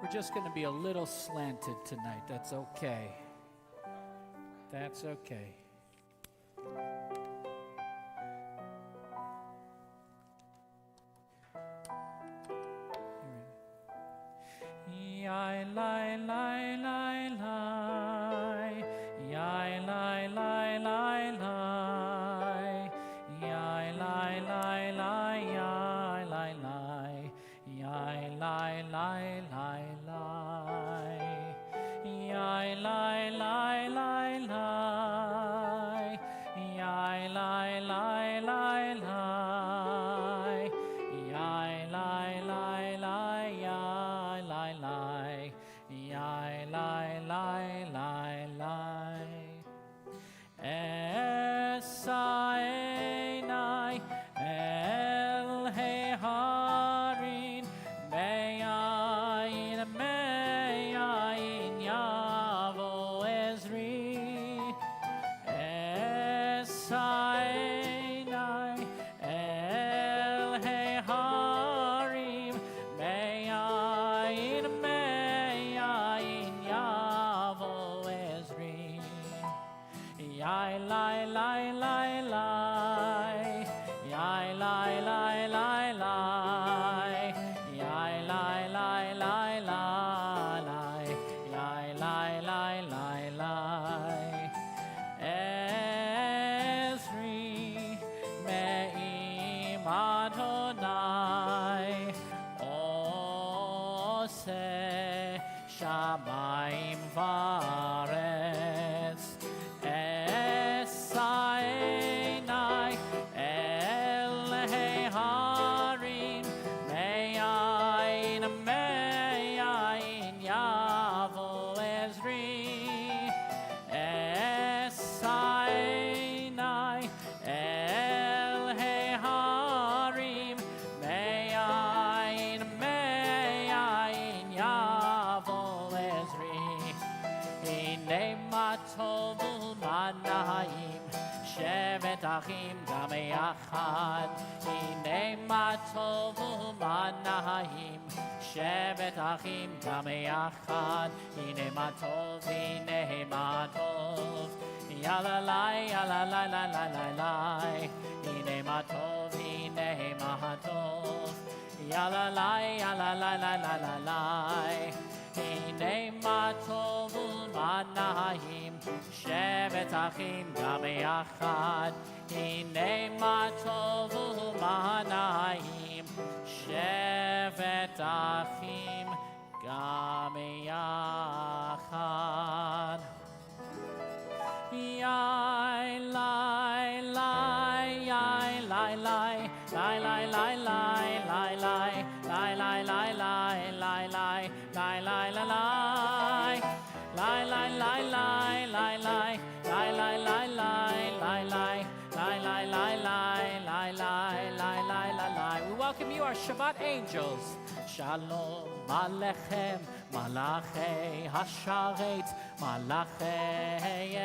We're just going to be a little slanted tonight. That's okay. That's okay. Yai lai lai lai lai, yai lai lai lai lai, yai lai lai lai, yai lai lai, yai lai lai lai lai, yai lai lai lai lai, yai lai lai lai lai, yai lai lai lai, yai lai lai, yai lai lai lai lai. Esaenai el heharin meyain meyain yavo ezri. Esaenai el heharim meyain meyain yavo ezri. Yai lai lai lai lai, yai lai lai lai lai, yai lai lai lai lai, yai lai lai lai lai. Ezri me'im Adonai oseh shamayim va'aretz. Esaenai el heharim meyain meyain yavo ezri. Esaenai el heharim meyain meyain yavo ezri. Hine matovu manahim shevet achim gam yachad. Hine matovu manahim shevet achim gam yachad. Hine matov, hine matov, yalalai yalalai lalai lai. Hine matov, hine matov, yalalai yalalai lalai lai. Hine matovu manahim shevet achim gam yachad. Hine matovu manahim shevet achim gam yachad. Yai lai lai, yai lai lai, lai lai lai lai, lai lai, lai lai lai lai, lai lai, lai lai lai lai, lai lai lai lai, lai lai, lai lai lai lai, lai lai, lai lai lai lai, lai lai, lai lai lai lai. We welcome you, our Shabbat angels. Shalom Alechem, Malachei Hasharet, Malachei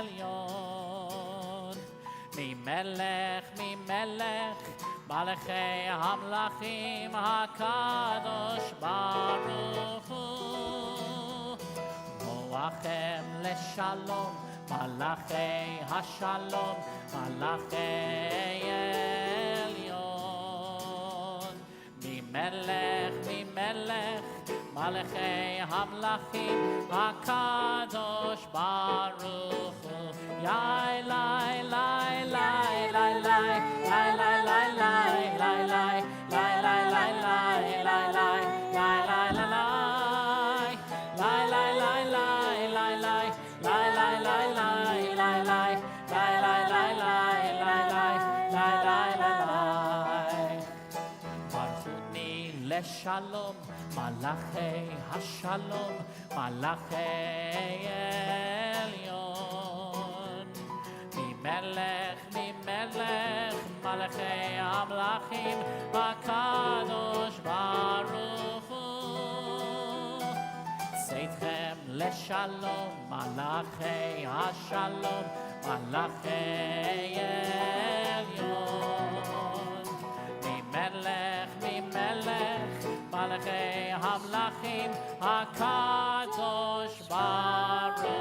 Elyon. Mimelech, Mimelech, Malachei Hamlachim HaKadosh Baruch Hu. Moachem LeShalom, Malachei Hashalom, Malachei Elyon. Mimelech, Mimelech, Malachei Hamlachim HaKadosh Baruch Hu. Yai lai lai lai lai lai, lai lai lai lai lai lai, lai lai lai lai lai lai, lai lai lai lai, lai lai lai lai lai lai, lai lai lai lai lai lai, lai lai lai lai lai lai, lai lai lai lai. Barchuni leshalom, malachei hashalom, malachei elyon. Mimelech, mimelech, malachei amlachim, HaKadosh Baruch Hu. Seitchem leshalom, malachei hashalom, malachei elyon. Mimelech, mimelech, malachei המלכים הקדוש ברוך הוא.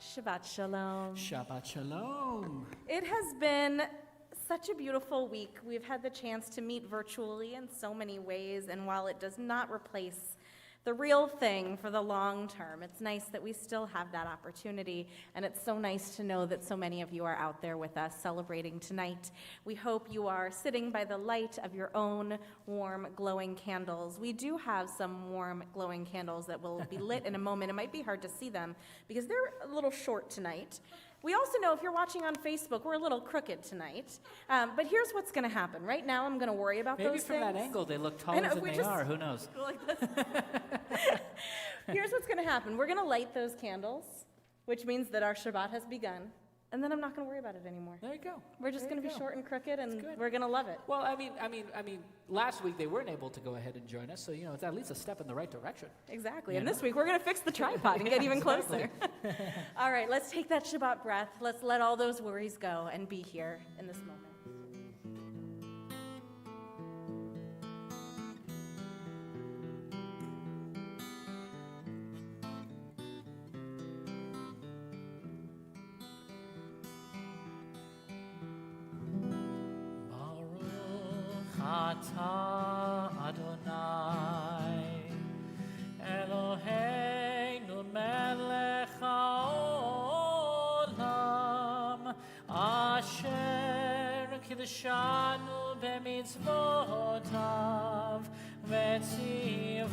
Shabbat Shalom. Shabbat Shalom. It has been such a beautiful week. We've had the chance to meet virtually in so many ways, and while it does not replace the real thing for the long term, it's nice that we still have that opportunity, and it's so nice to know that so many of you are out there with us celebrating tonight. We hope you are sitting by the light of your own warm, glowing candles. We do have some warm, glowing candles that will be lit in a moment. It might be hard to see them because they're a little short tonight. We also know if you're watching on Facebook, we're a little crooked tonight. But here's what's going to happen. Right now, I'm going to worry about those things. Maybe from that angle, they look taller than they are. Who knows? Like this. Here's what's going to happen. We're going to light those candles, which means that our Shabbat has begun. And then I'm not going to worry about it anymore. There you go. We're just going to be short and crooked, and we're going to love it. Well, I mean, last week they weren't able to go ahead and join us, so it's at least a step in the right direction. Exactly. And this week we're going to fix the tripod and get even closer. All right, let's take that Shabbat breath. Let's let all those worries go and be here in this moment. Ata Adonai Eloheinu melech haolam asher kiddushanu b'mitzvotav v'tzivanu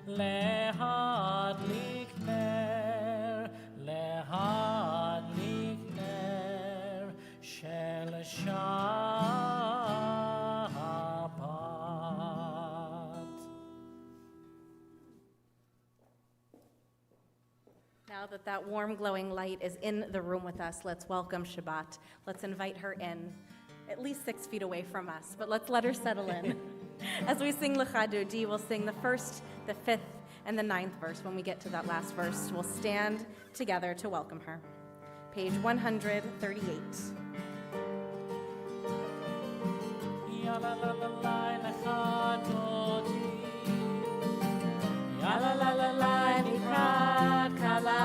lehadlik ner shel Shabbat. Now that warm, glowing light is in the room with us, let's welcome Shabbat. Let's invite her in, at least 6 feet away from us, but let's let her settle in. As we sing Lecha Dodi, we'll sing the 1st, the 5th, and the 9th verse. When we get to that last verse, we'll stand together to welcome her. Page 138. Ya la la la la Lecha Dodi, Ya la la la la Nikrat Kala,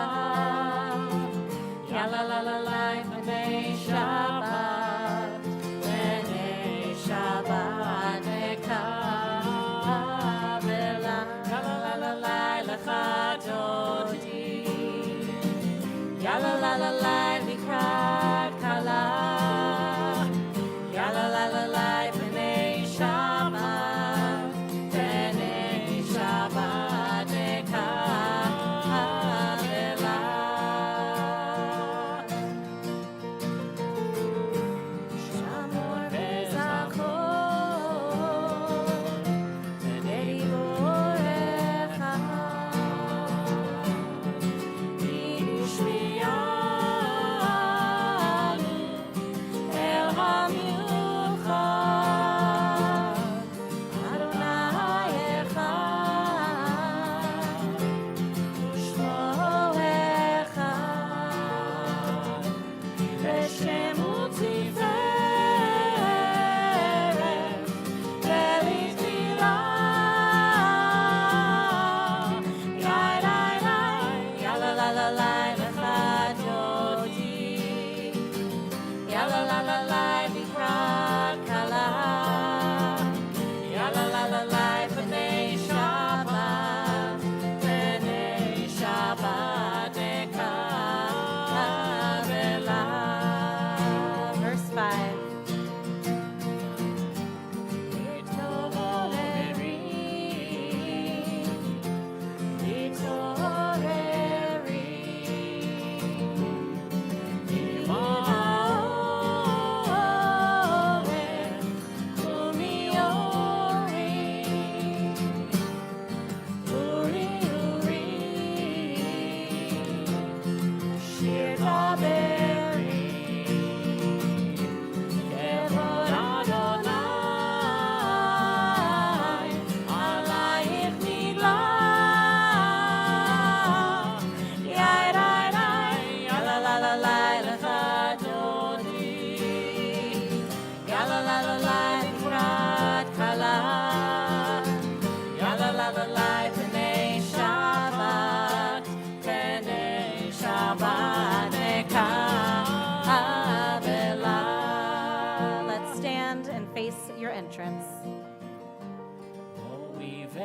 Ya la la la la B'nei Shabbat, B'nei Shabbat Nekavela, Ya la la la la Lecha Dodi, Ya la la la la Nikrat Kala, Ya la la la la B'nei Shabbat.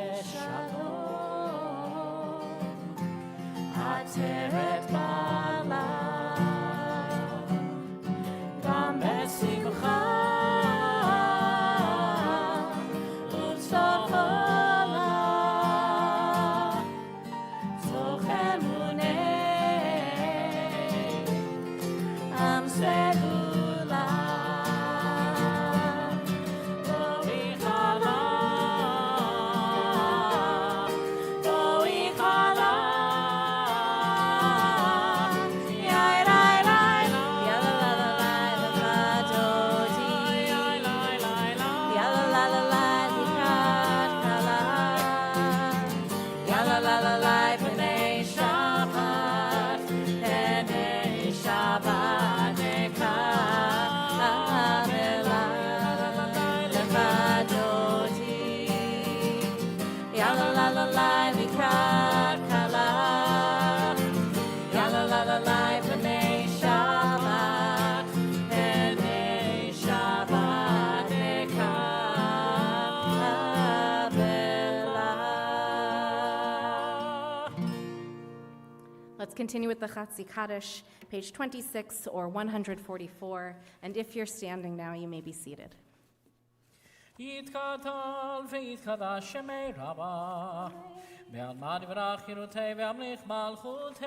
בשלום, עטרת בעלה, גם בשמחה ובצוך עולה, צוך אמוני עם סגולה. Let's continue with the Chatzi Kaddish, page 26 or 144. And if you're standing now, you may be seated. יתקדל ויתקדש שמי רבה, ועלמא דברך חירותי והמליך מלכותי,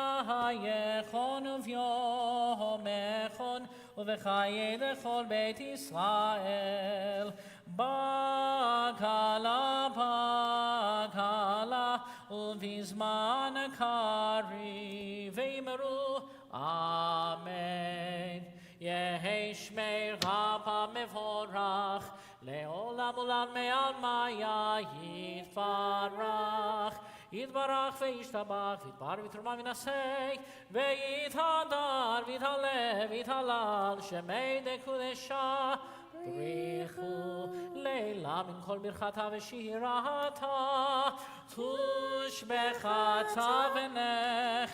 בחייכון וביומכון, ובחיי לכל בית ישראל. בקלה בקלה, ובזמן קריב, ואמרו אמן. יהי שמי רבה מבורך, לעולם עולם מעלמיה יתברך. יתברך וישתבח, יתבר ויתרומם ונשא, ויתהדר ויתהלל ויתהלל, שמי דקודשה. בריחו לילה מן כל ברכתה ושירתה, תושבחתה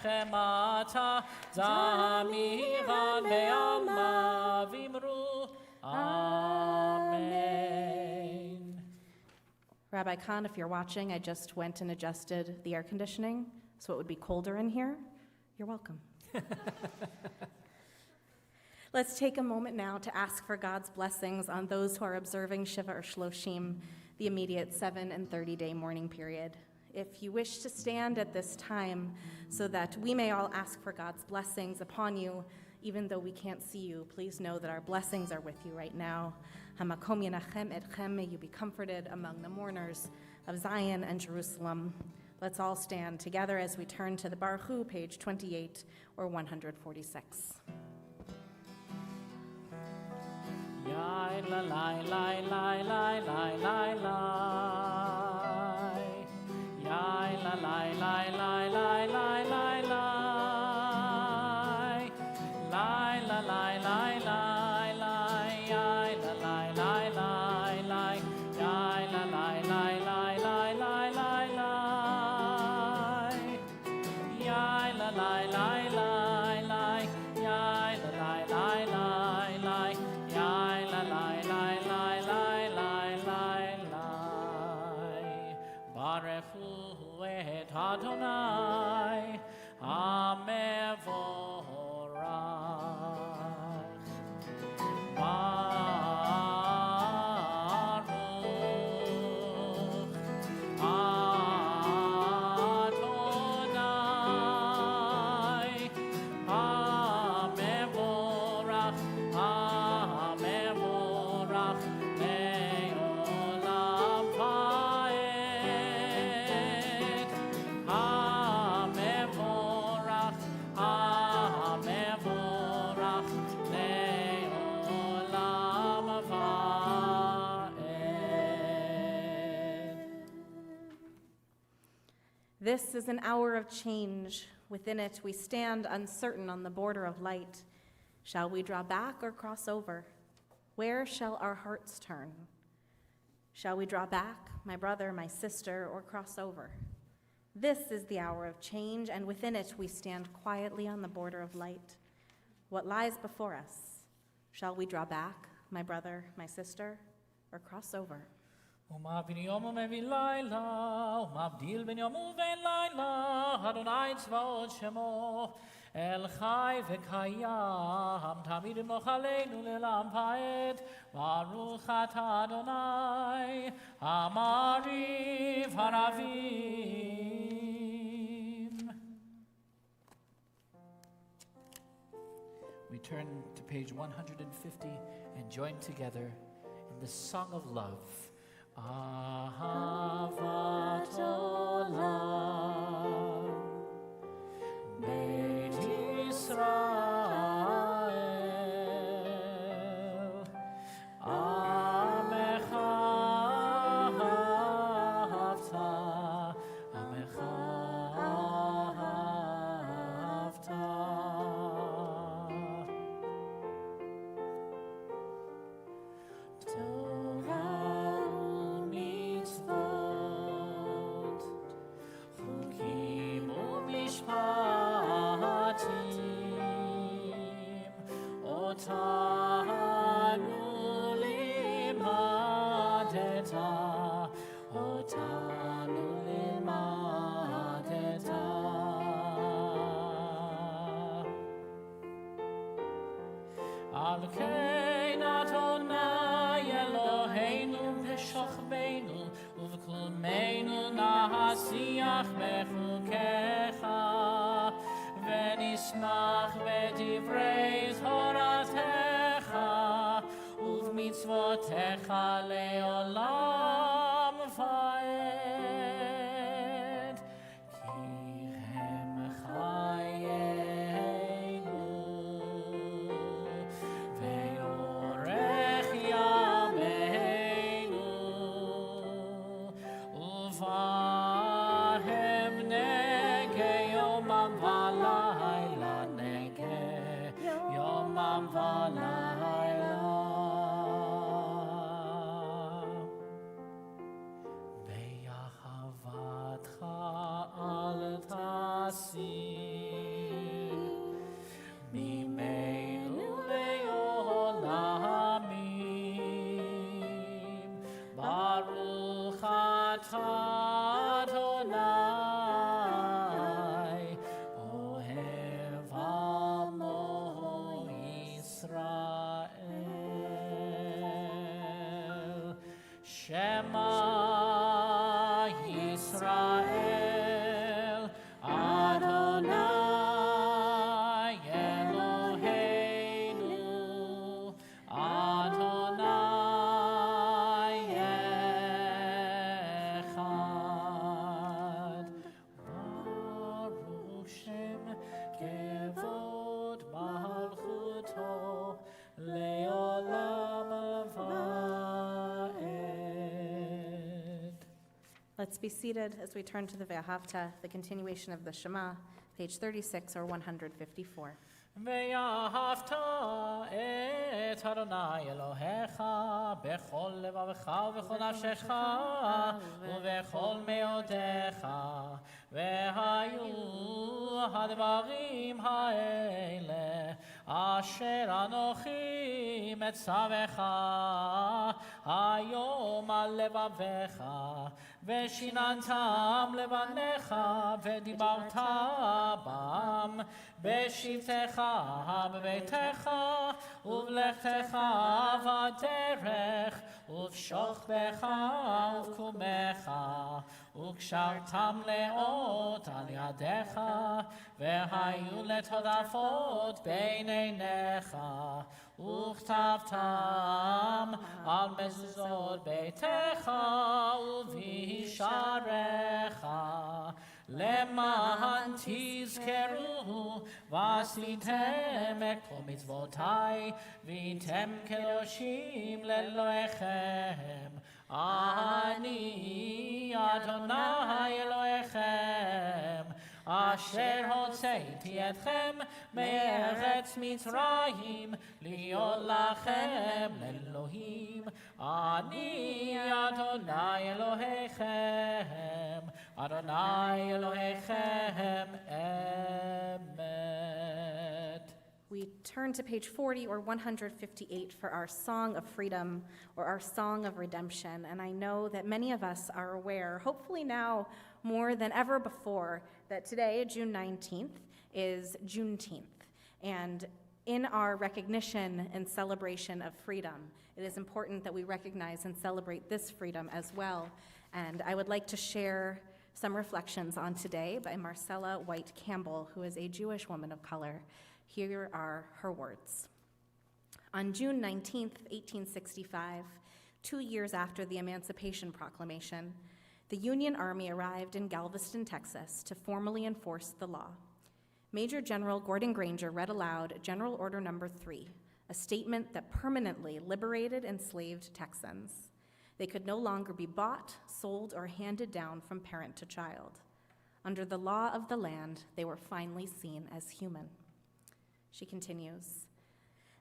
ונחמתה, זמירן בעלמא, ואמרו Amen. Rabbi Khan, if you're watching, I just went and adjusted the air conditioning so it would be colder in here. You're welcome. Let's take a moment now to ask for God's blessings on those who are observing Shiva or Shloshim, the immediate 7 and 30-day mourning period. If you wish to stand at this time so that we may all ask for God's blessings upon you, even though we can't see you, please know that our blessings are with you right now. Hamakom yenachem etchem, may you be comforted among the mourners of Zion and Jerusalem. Let's all stand together as we turn to the Baruch Hu, page 28 or 146. Yai la la la la la la la la. Yai la la la la la la la la. La la la la la la. Yai la la la la la. Yai la la la la la la la la. Yai la la la la la. Yai la la la la la. Barechu et Adonai HaMevorach. Baruch Adonai HaMevorach, HaMevorach le'olam va'ed. HaMevorach, HaMevorach le'olam va'ed. This is an hour of change. Within it, we stand uncertain on the border of light. Shall we draw back or cross over? Where shall our hearts turn? Shall we draw back, my brother, my sister, or cross over? This is the hour of change, and within it we stand quietly on the border of light. What lies before us? Shall we draw back, my brother, my sister, or cross over? ומעביר יום ומביא לילה, ומבדיל בין יום ובין לילה, אדוני צבאות שמו, אל חי וקיים, תמיד ימלוך עלינו לעולם ועד, ברוך אתה אדוני, המריב הרבים. We turn to page 150 and join together in the Song of Love. Ahavat Olam, Beit Israel, Amecha Ahavta, Amecha Ahavta. Al kein Adonai Eloheinu b'shochbeinu uv'kulmeinu nahasiach bechukecha v'nismach b'divrei toratecha uv'mitzvotecha le'olam va'ed ki hem chayenu ve'yorech yameinu uvahem nege yomam v'layla nege yomam v'layla ve'yahavatcha al tasir mimeinu le'olamim baruch atah Adonai ohev amo Yisrael Shema Yisrael Adonai Eloheinu Adonai Echad Baruch Shem Kevod Malchuto Leolam Va'ed. Let's be seated as we turn to the Ve'ahavta, the continuation of the Shema, page 36 or 154. ואהבת את אדוני אלוהיך בכל לבבך ובכל נפשך ובכל מאודיך והיו הדברים האלה אשר אנוכי מצווך היום על לבביך ושיננתם לבניך ודיברת בם בשבתך בביתך ובלכתך בדרך ובשוכבך ובקומך וקשרתם לאות על ידיך והיו לטרפות בין עיניך וכתבתם על מזוזות ביתך ובשעריך למען תזכרו ועשיתם את כל מצוותיי והייתם קדושים לאלוהיכם אני אדוני אלוהיכם אשר הוצאתי אתכם מארץ מצרים להיות לכם לאלוהים אני אדוני אלוהיכם אדוני אלוהיכם אמת. we turn to page 40 or 158 for our Song of Freedom or our Song of Redemption. And I know that many of us are aware, hopefully now more than ever before, that today, June 19th, is Juneteenth. And in our recognition and celebration of freedom, it is important that we recognize and celebrate this freedom as well. And I would like to share some reflections on today by Marcella White Campbell, who is a Jewish woman of color. Here are her words. On June 19th, 1865, 2 years after the Emancipation Proclamation, the Union Army arrived in Galveston, Texas, to formally enforce the law. Major General Gordon Granger read aloud General Order Number 3, a statement that permanently liberated enslaved Texans. They could no longer be bought, sold, or handed down from parent to child. Under the law of the land, they were finally seen as human. She continues,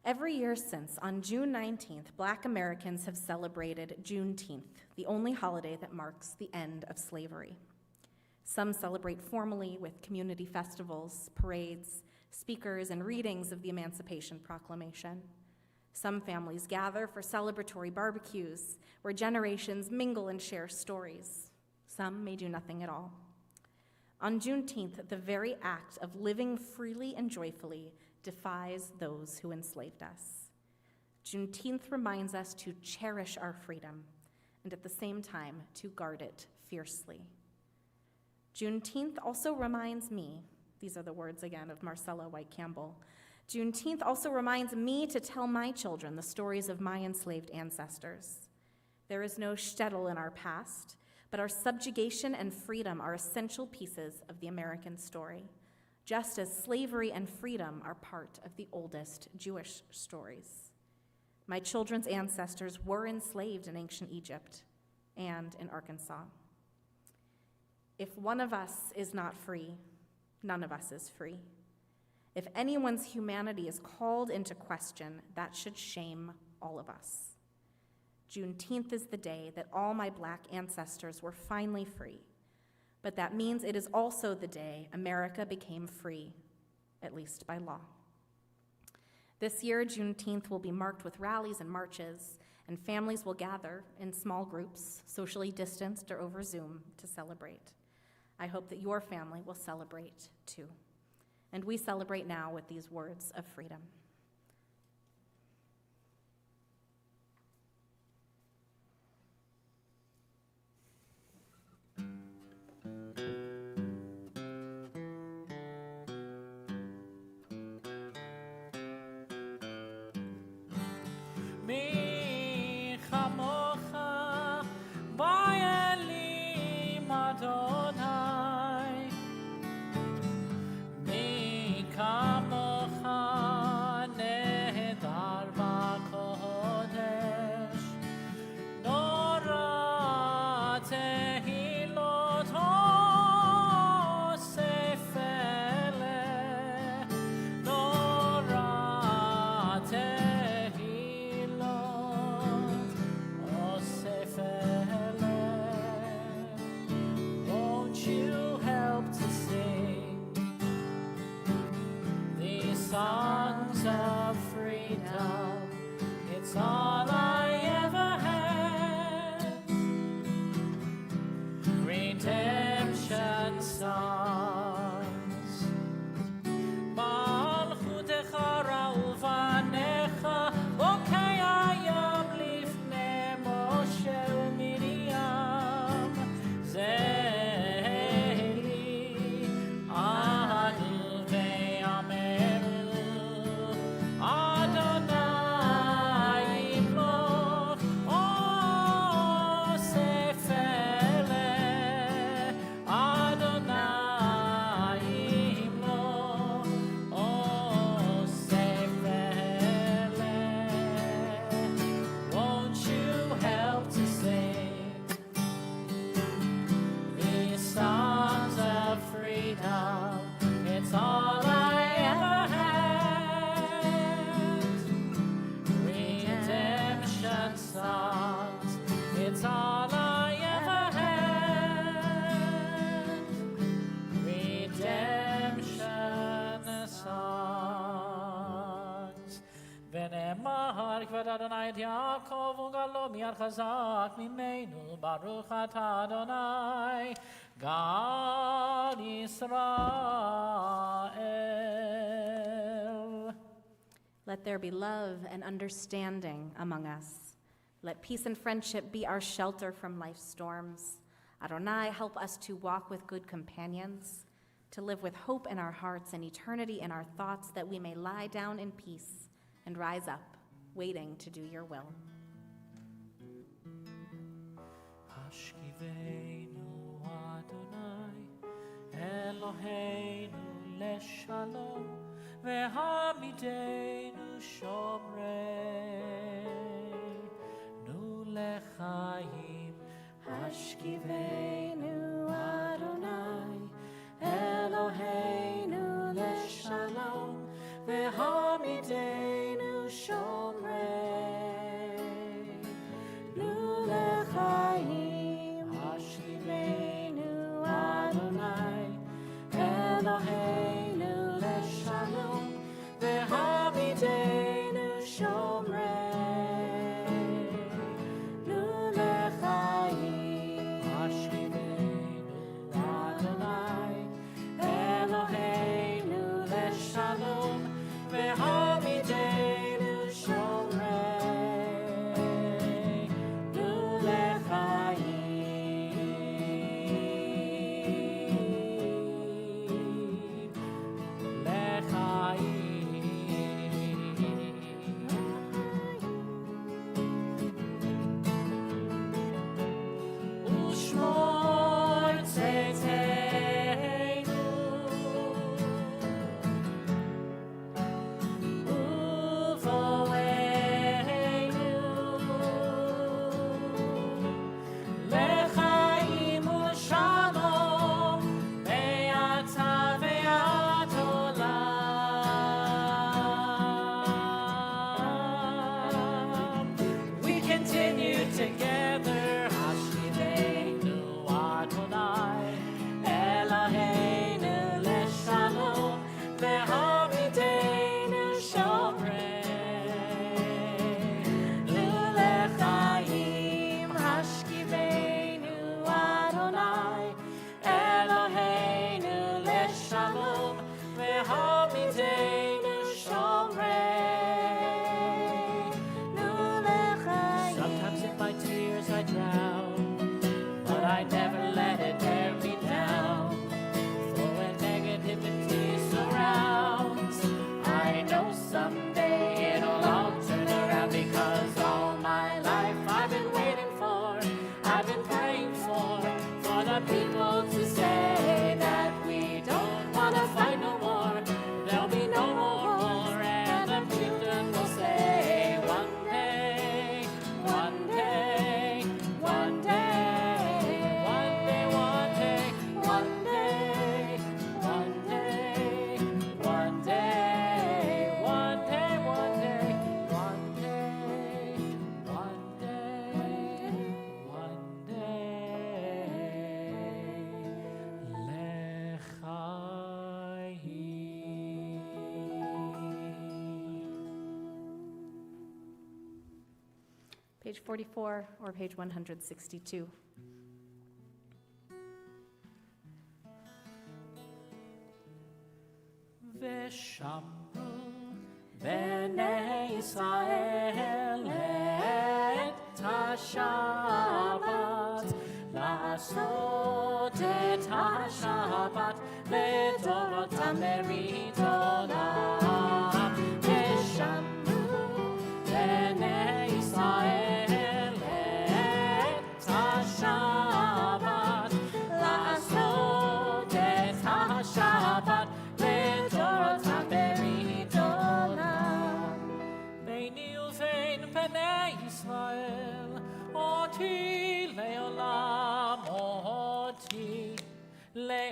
every year since, on June 19th, Black Americans have celebrated Juneteenth, the only holiday that marks the end of slavery. Some celebrate formally with community festivals, parades, speakers, and readings of the Emancipation Proclamation. Some families gather for celebratory barbecues where generations mingle and share stories. Some may do nothing at all. On Juneteenth, the very act of living freely and joyfully defies those who enslaved us. Juneteenth reminds us to cherish our freedom and at the same time to guard it fiercely. Juneteenth also reminds me, these are the words again of Marcella White Campbell, Juneteenth also reminds me to tell my children the stories of my enslaved ancestors. There is no shtetl in our past, but our subjugation and freedom are essential pieces of the American story, just as slavery and freedom are part of the oldest Jewish stories. My children's ancestors were enslaved in ancient Egypt and in Arkansas. If one of us is not free, none of us is free. If anyone's humanity is called into question, that should shame all of us. Juneteenth is the day that all my Black ancestors were finally free, but that means it is also the day America became free, at least by law. This year, Juneteenth will be marked with rallies and marches, and families will gather in small groups, socially distanced or over Zoom, to celebrate. I hope that your family will celebrate too. And we celebrate now with these words of freedom. מי כמוך באלים אדוני, מי כמוך את אדוני את יעקב וגלו מיד חזק ממנו. ברוך אתה אדוני גל ישראל. Let there be love and understanding among us. Let peace and friendship be our shelter from life's storms. Adonai, help us to walk with good companions, to live with hope in our hearts and eternity in our thoughts, that we may lie down in peace and rise up, waiting to do your will. Hashkivenu Adonai Eloheinu leshalom vehamidenu shomreinu lechaim. Hashkivenu Adonai Eloheinu leshalom vehamidenu shomreinu lechaim. Hashkivenu Adonai Eloheinu leshalom vehamidenu shomreinu lechaim. Hashkivenu Adonai Eloheinu leshalom vehamidenu shomreinu Ushmor tzeteinu uvoeinu lechaim u'shalom be'ata ve'ad olam. We continue together. Hashkivenu Adonai Eloheinu leshalom vehamidenu shomreinu lechaim. Hashkivenu Adonai Eloheinu leshalom vehamidenu shomreinu lechaim. Sometimes in my tears I drown, but I never let it tear me down. For when negativity surrounds, I know someday it'll all turn around, because all my life I've been waiting for, I've been praying for the people to say that we don't want to fight no more. There'll be no more war, and the children will say one day, one day, one day, one day, one day, one day, one day, one day, one day, one day, one day, one day, lechaim. Page 44 or page 162. ושמרו בני ישראל את השבת, לעשות את השבת לדורותם ברית עולם. ושמרו בני ישראל את השבת, לעשות את השבת לדורותם ברית עולם. ביני ובין בני ישראל אותי לעולם, אותי לעולם.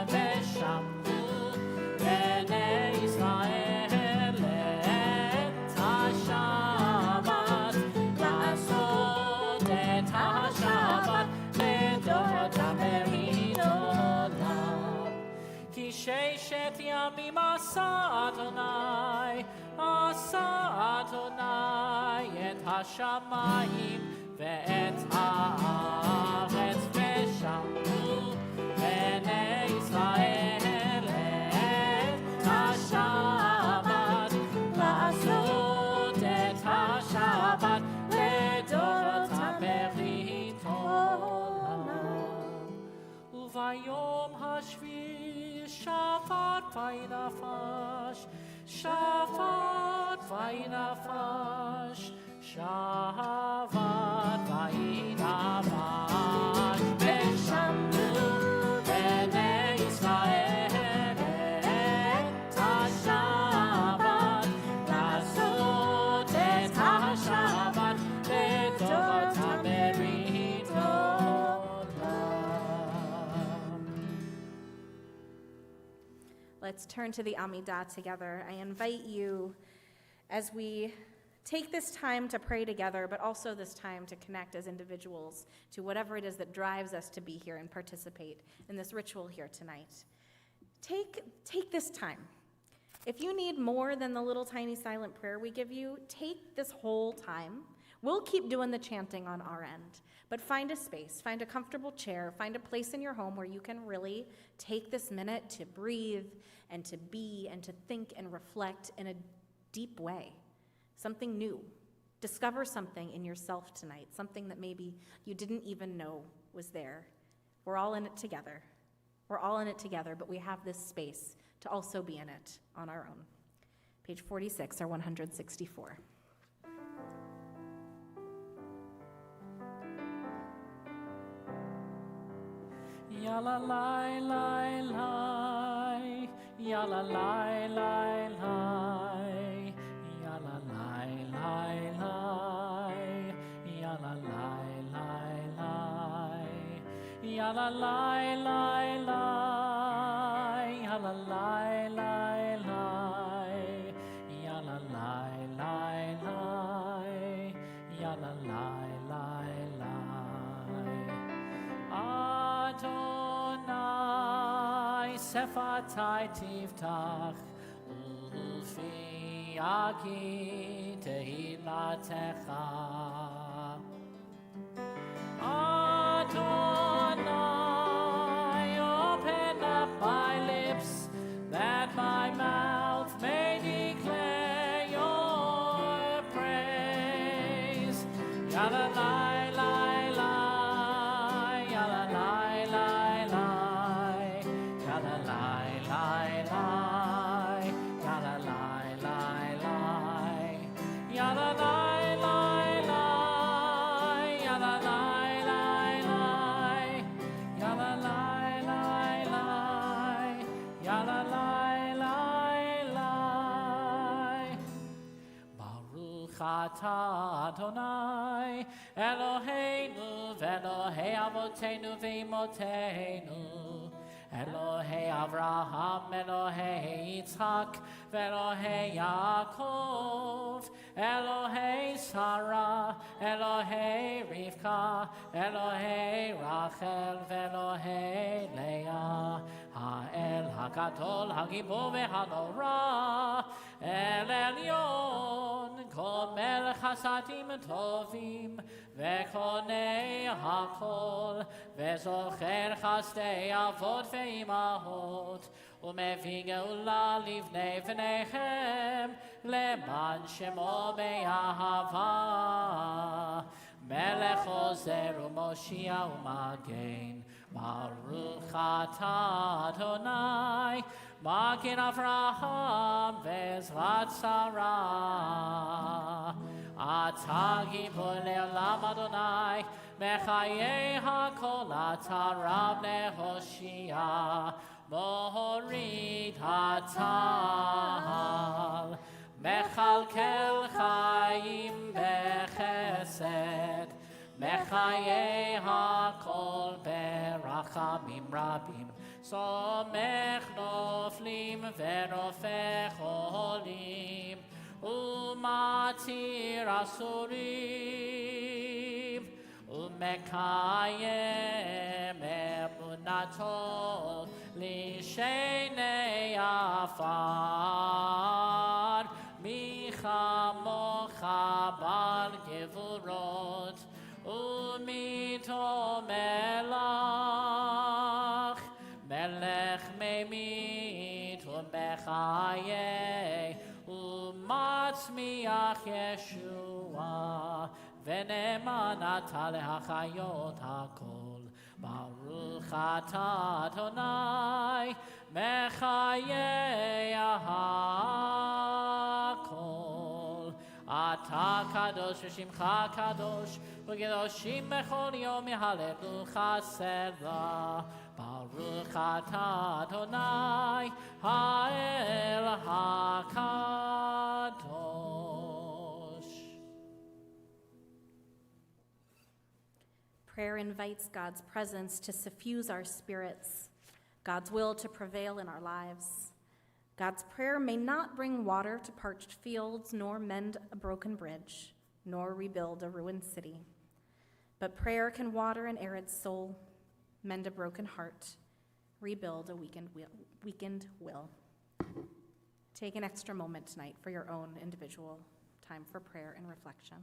ושמרו בני ישראל את השבת, לעשות את השבת לדורותם ברית עולם. כי ששת ימים עשה אדוני השמיים ואת הארץ ושמעו בני ישראל את השבת לעשות את השבת לדורות הברית עולם וביום השביעי שבת וינפש שבת וינפש שבת וינפש ושמעו בני ישראל את השבת לעשות את השבת לדורות הברית עולם. Let's turn to the Amidah together. I invite you, as we take this time to pray together, but also this time to connect as individuals to whatever it is that drives us to be here and participate in this ritual here tonight. Take this time. If you need more than the little tiny silent prayer we give you, take this whole time. We'll keep doing the chanting on our end, but find a space, find a comfortable chair, find a place in your home where you can really take this minute to breathe and to be and to think and reflect in a deep way. Something new. Discover something in yourself tonight, something that maybe you didn't even know was there. We're all in it together. We're all in it together, but we have this space to also be in it on our own. Page 46 or 164. Yalla lai lai lai, yalla lai lai lai, yalla lai lai lai, yalla lai lai lai, yalla lai lai lai, yalla lai lai lai, yalla lai lai lai, yalla lai lai lai. Adonai sefatai tiftach ufi agi tehilatecha. Adonai, open up my lips that my mouth may declare your praise. Yalla lai lai lai, yalla lai lai lai, yalla lai lai lai, yalla lai lai lai, yalla lai lai lai, yalla lai lai lai, yalla lai lai lai, yalla lai lai lai. Baruch atah Adonai Eloheinu v'Elohei Avotenu v'Imotenu, Elohei Avraham, Elohei Yitzhak, v'Elohei Yaakov, Elohei Sarah, Elohei Rivka, Elohei Rachel, v'Elohei Leah, Ha'el HaGadol, HaGibor v'Hanora, El Elyon, Gomel Chasadim Tovim, v'Konei HaKol, v'Zocher Chasdei Avot v'Imahot, ומביא גאולה לבני בניכם, למען שמו באהבה. מלך עוזר ומושיע ומגן, ברוך אתה אדוני, מגן אברהם ועזרת שרה. אתה גיבור לעולם אדוני, מחיי הכל אתה רב להושיע. מוריד הטל, מכלכל חיים בחסד, מחיי הכל ברחמים רבים, סומך נופלים ורופא חולים, ומתיר אסורים, ומקיים אמונתו לשני עפר. מי כמוך בעל לך ישועה, ונאמן אתה להחיות הכל. ברוך אתה אדוני, מחיי הכל. אתה קדוש ושמך קדוש, וקדושים בכל יום יהללוך סלה. ברוך אתה אדוני, האל הקדוש. Prayer invites God's presence to suffuse our spirits, God's will to prevail in our lives. God's prayer may not bring water to parched fields, nor mend a broken bridge, nor rebuild a ruined city. But prayer can water an arid soul, mend a broken heart, rebuild a weakened will. Take an extra moment tonight for your own individual time for prayer and reflection.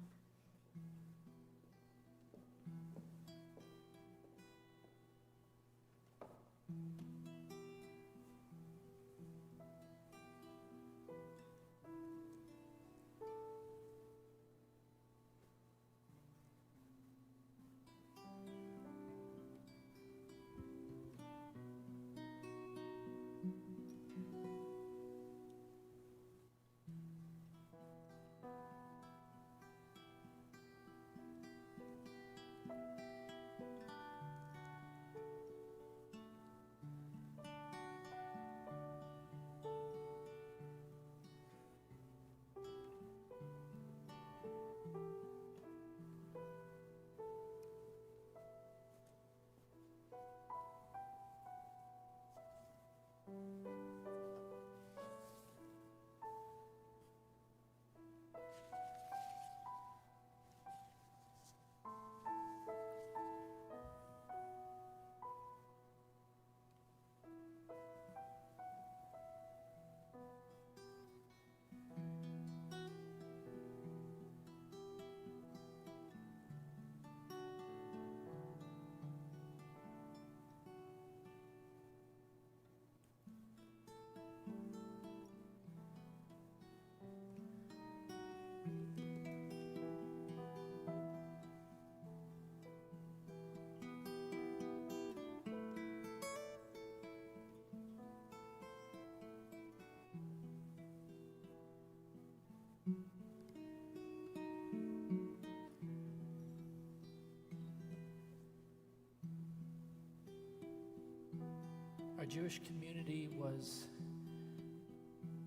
Our Jewish community was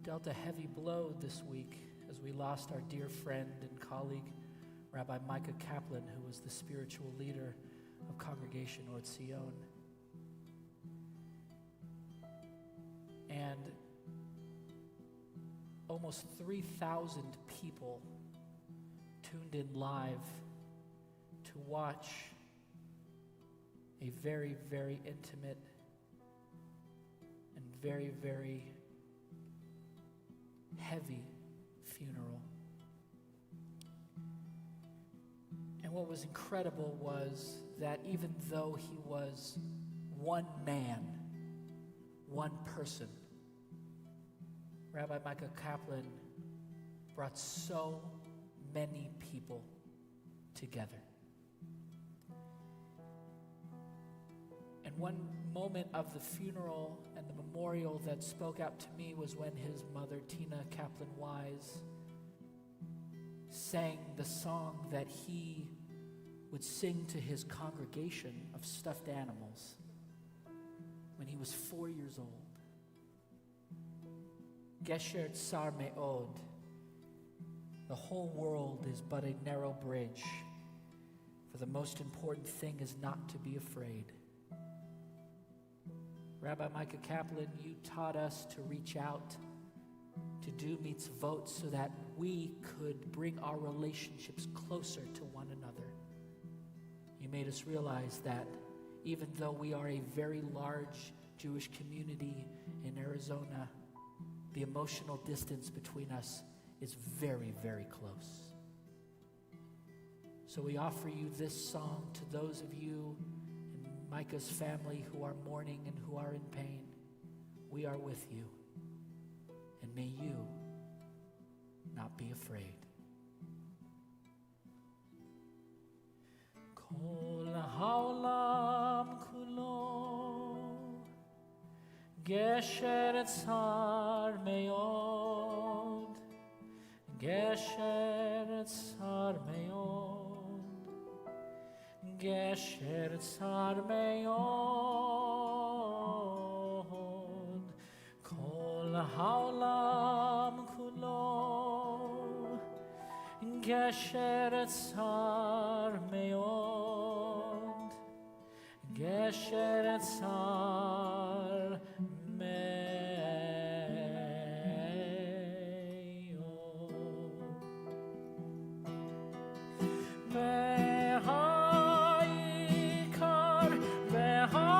dealt a heavy blow this week as we lost our dear friend and colleague, Rabbi Micah Kaplan, who was the spiritual leader of Congregation Beth Israel. And almost 3,000 people tuned in live to watch a very, very intimate and very, very heavy funeral. And what was incredible was that even though he was one man, one person, Rabbi Micah Kaplan brought so many people together. And one moment of the funeral and the memorial that spoke out to me was when his mother, Tina Kaplan Wise, sang the song that he would sing to his congregation of stuffed animals when he was 4 years old. Gesher tsar me'od. The whole world is but a narrow bridge, for the most important thing is not to be afraid. Rabbi Micah Kaplan, you taught us to reach out, to do mitzvot so that we could bring our relationships closer to one another. You made us realize that even though we are a very large Jewish community in Arizona, the emotional distance between us is very, very close. So we offer you this song to those of you in Micah's family who are mourning and who are in pain. We are with you, and may you not be afraid. כל העולם כולו גשר צר מאוד, גשר צר מאוד, גשר צר מאוד, כל העולם כולו גשר צר מאוד, גשר צר מאוד. והעיקר, והעיקר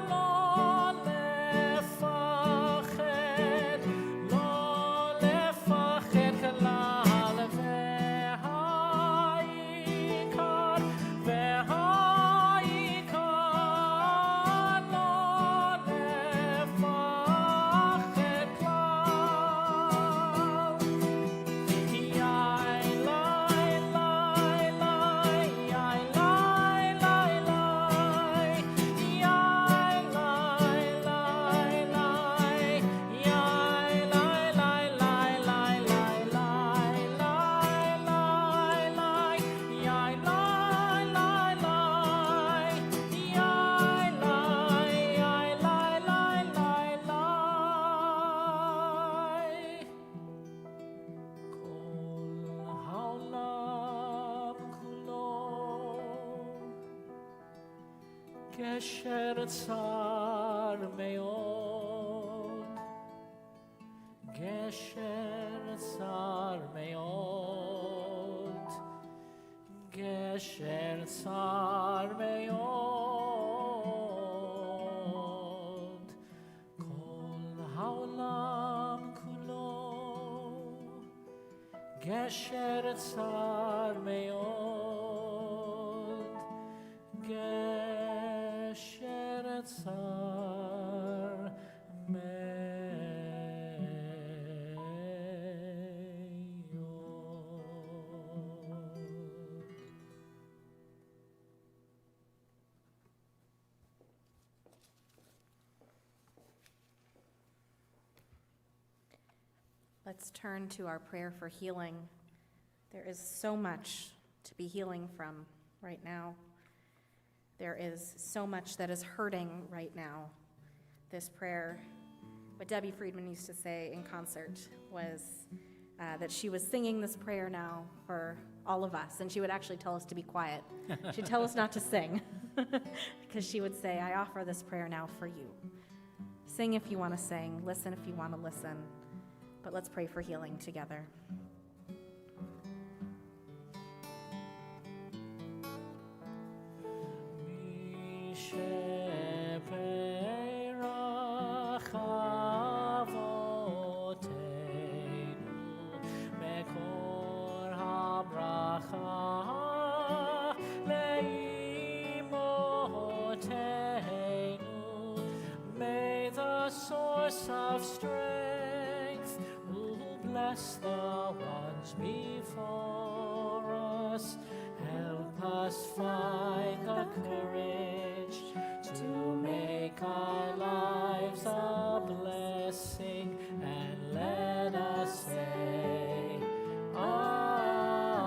לא לפחד, לא לפחד כלל, והעיקר, והעיקר לא לפחד כלל. יאי לי לי לי, יאי לי לי לי, יאי לי לי לי, יאי לי לי לי לי לי לי, יאי לי לי לי, יאי לי. כל העולם כולו גשר צר מאוד, גשר צר מאוד, גשר צר מאוד, כל העולם כולו גשר צר מאוד, גשר צר מאוד. Let's turn to our prayer for healing. There is so much to be healing from right now. There is so much that is hurting right now. This prayer, what Debbie Friedman used to say in concert was that she was singing this prayer now for all of us, and she would actually tell us to be quiet. She'd tell us not to sing, because she would say, I offer this prayer now for you. Sing if you want to sing, listen if you want to listen, but let's pray for healing together. May the source of strength bless the ones before us. Help us find the courage to make our lives a blessing, and let us say, Amen.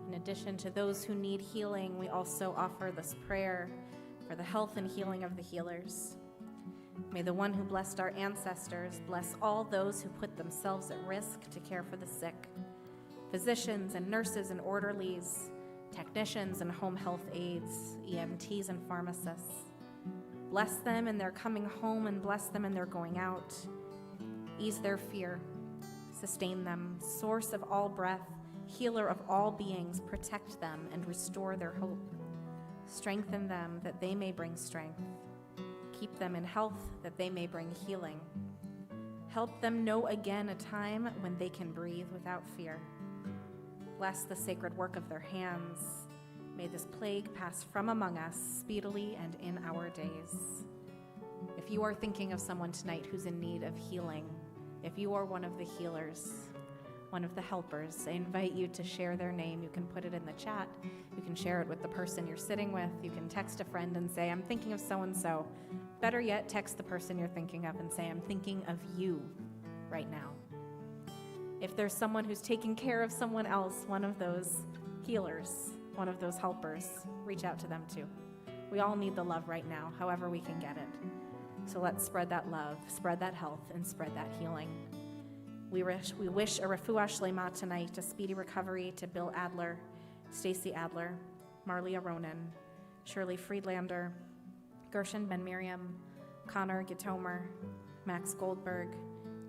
In addition to those who need healing, we also offer this prayer for the health and healing of the healers. May the one who blessed our ancestors bless all those who put themselves at risk to care for the sick, physicians and nurses and orderlies, technicians and home health aides, EMTs and pharmacists. Bless them in their coming home and bless them in their going out. Ease their fear, sustain them, source of all breath, healer of all beings, protect them and restore their hope. Strengthen them that they may bring strength. Keep them in health that they may bring healing. Help them know again a time when they can breathe without fear. Bless the sacred work of their hands. May this plague pass from among us speedily and in our days. If you are thinking of someone tonight who's in need of healing, if you are one of the healers, one of the helpers. I invite you to share their name. You can put it in the chat. You can share it with the person you're sitting with. You can text a friend and say, I'm thinking of so-and-so. Better yet, text the person you're thinking of and say, I'm thinking of you right now. If there's someone who's taking care of someone else, one of those healers, one of those helpers, reach out to them too. We all need the love right now, however we can get it. So let's spread that love, spread that health, and spread that healing. We wish a refuah shlema tonight, a speedy recovery to Bill Adler, Stacy Adler, Marlia Ronan, Shirley Friedlander, Gershon Ben Miriam, Connor Gitomer, Max Goldberg,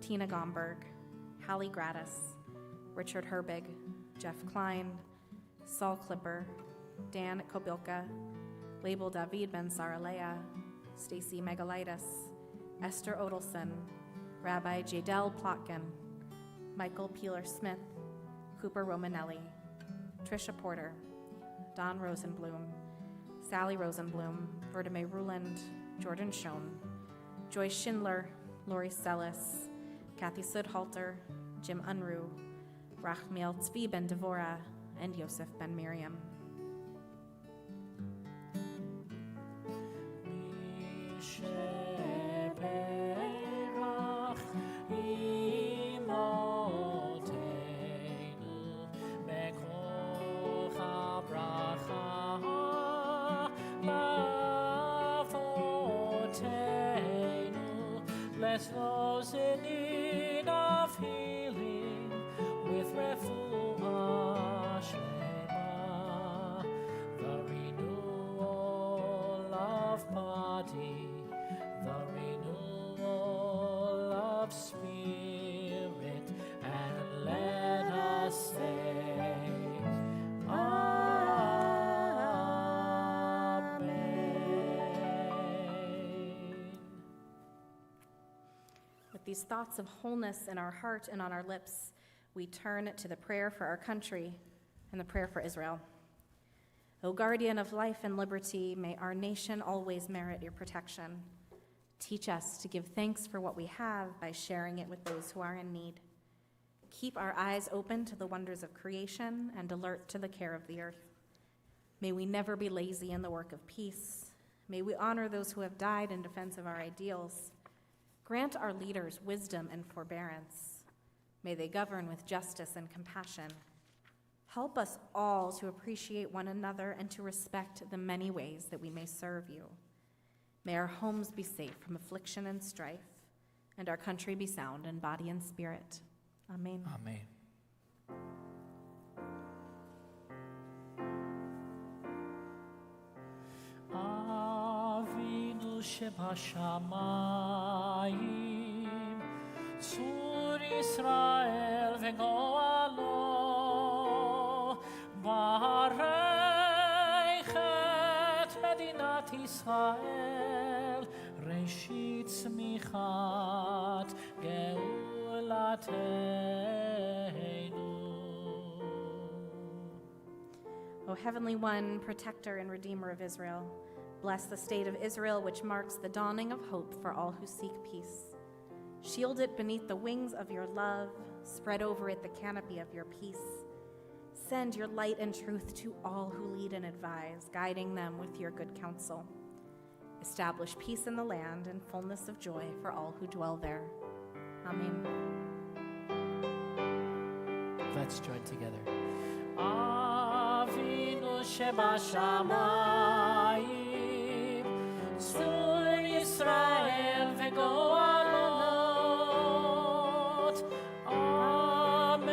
Tina Gomberg, Hallie Gratis, Richard Herbig, Jeff Klein, Saul Clipper, Dan Kobilka, Label David Ben Saralea, Stacy Megalitis, Esther Odelson, Rabbi Jadel Plotkin, Michael Peeler Smith, Cooper Romanelli, Trisha Porter, Don Rosenblum, Sally Rosenblum, Vertime Ruland, Jordan Schoen, Joyce Schindler, Lori Sellis, Kathy Sudhalter, Jim Unruh, Rachmiel Tzvi Ben Devora, and Yosef Ben Miriam. Bless those in need of healing with refuah shlema, the renewal of body, the renewal of spirit, and let us say, These thoughts of wholeness in our heart and on our lips, we turn to the prayer for our country and the prayer for Israel. O guardian of life and liberty, may our nation always merit your protection. Teach us to give thanks for what we have by sharing it with those who are in need. Keep our eyes open to the wonders of creation and alert to the care of the earth. May we never be lazy in the work of peace. May we honor those who have died in defense of our ideals. Grant our leaders wisdom and forbearance. May they govern with justice and compassion. Help us all to appreciate one another and to respect the many ways that we may serve you. May our homes be safe from affliction and strife, and our country be sound in body and spirit. Amen. Amen. Avinu shebashamayim, Tzur Yisrael vegoalo, Barech et Medinat Yisrael, Reshit tzmichat geulateinu. O Heavenly One, protector and redeemer of Israel, bless the state of Israel, which marks the dawning of hope for all who seek peace. Shield it beneath the wings of your love, spread over it the canopy of your peace. Send your light and truth to all who lead and advise, guiding them with your good counsel. Establish peace in the land and fullness of joy for all who dwell there. Amen. Let's join together. Avinu shebashamayim, Tzur Yisrael vegoalot. Amen.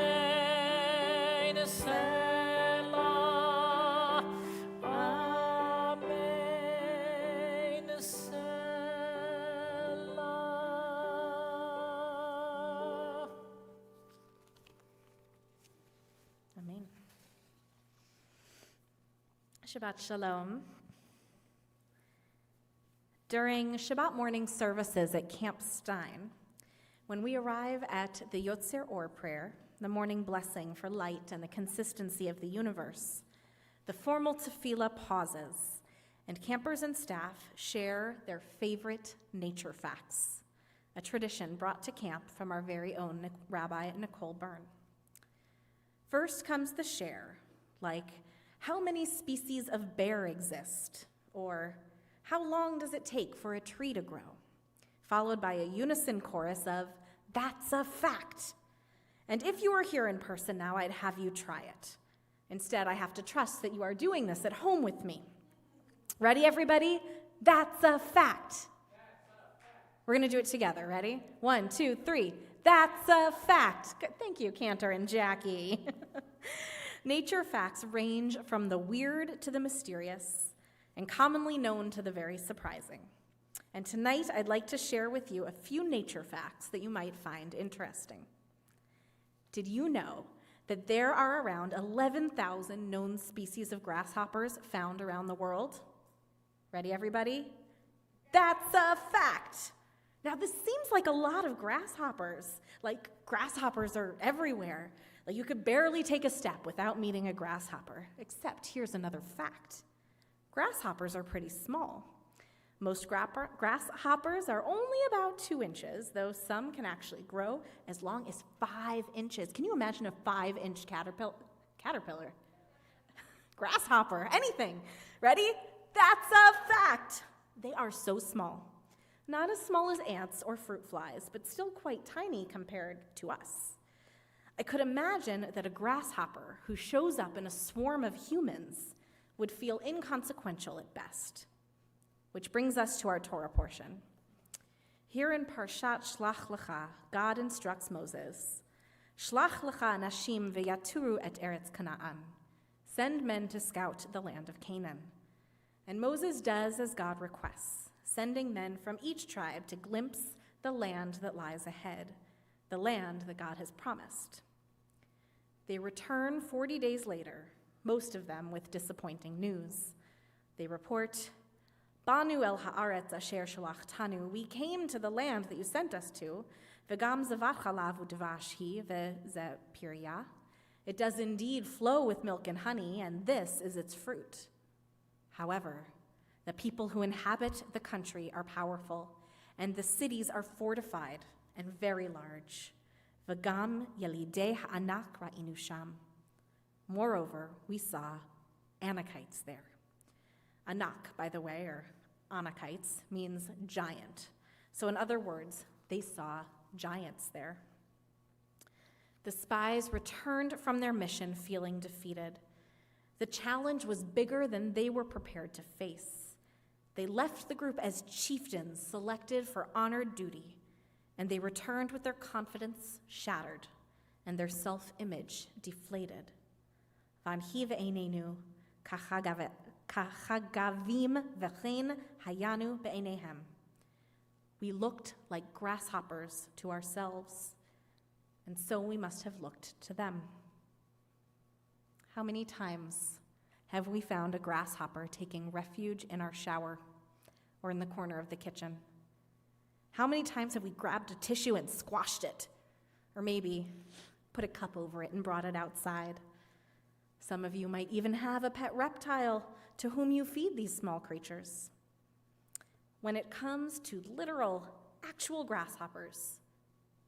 Selah. Amen. Selah. Amen. Shabbat Shalom. During Shabbat morning services at Camp Stein, when we arrive at the Yotzer Or prayer, the morning blessing for light and the consistency of the universe, the formal tefillah pauses, and campers and staff share their favorite nature facts, a tradition brought to camp from our very own Rabbi Nicole Byrne. First comes the share, like, how many species of bear exist? Or, how long does it take for a tree to grow? Followed by a unison chorus of, that's a fact. And if you were here in person now, I'd have you try it. Instead, I have to trust that you are doing this at home with me. Ready, everybody? That's a fact. We're going to do it together. Ready? 1, 2, 3. That's a fact. Thank you, Cantor and Jackie. Nature facts range from the weird to the mysterious, and commonly known to the very surprising. And tonight, I'd like to share with you a few nature facts that you might find interesting. Did you know that there are around 11,000 known species of grasshoppers found around the world? Ready, everybody? That's a fact. Now, this seems like a lot of grasshoppers. Like, grasshoppers are everywhere. Like, you could barely take a step without meeting a grasshopper. Except, here's another fact. Grasshoppers are pretty small. Most grasshoppers are only about 2 inches, though some can actually grow as long as 5 inches. Can you imagine a 5-inch caterpillar? Grasshopper, anything. Ready? That's a fact. They are so small. Not as small as ants or fruit flies, but still quite tiny compared to us. I could imagine that a grasshopper who shows up in a swarm of humans would feel inconsequential at best. Which brings us to our Torah portion. Here in Parshat Shlach Lecha, God instructs Moses, Shlach Lecha nashim v'yaturu et eretz Canaan. Send men to scout the land of Canaan. And Moses does as God requests, sending men from each tribe to glimpse the land that lies ahead, the land that God has promised. They return 40 days later, most of them with disappointing news. They report, Banu el haaretz asher shalachtanu, we came to the land that you sent us to, v'gam zavat chalav u'dvash hi v'ze pirya. It does indeed flow with milk and honey, and this is its fruit. However, the people who inhabit the country are powerful, and the cities are fortified and very large. V'gam yalidei ha'anak ra'inu sham. Moreover, we saw Anakites there. Anak, by the way, or Anakites, means giant. So in other words, they saw giants there. The spies returned from their mission feeling defeated. The challenge was bigger than they were prepared to face. They left the group as chieftains selected for honored duty, and they returned with their confidence shattered and their self-image deflated. Vanhi ve'einenu kachagavim v'chein hayanu be'einehem. We looked like grasshoppers to ourselves, and so we must have looked to them. How many times have we found a grasshopper taking refuge in our shower or in the corner of the kitchen? How many times have we grabbed a tissue and squashed it? Or maybe put a cup over it and brought it outside? Some of you might even have a pet reptile to whom you feed these small creatures. When it comes to literal, actual grasshoppers,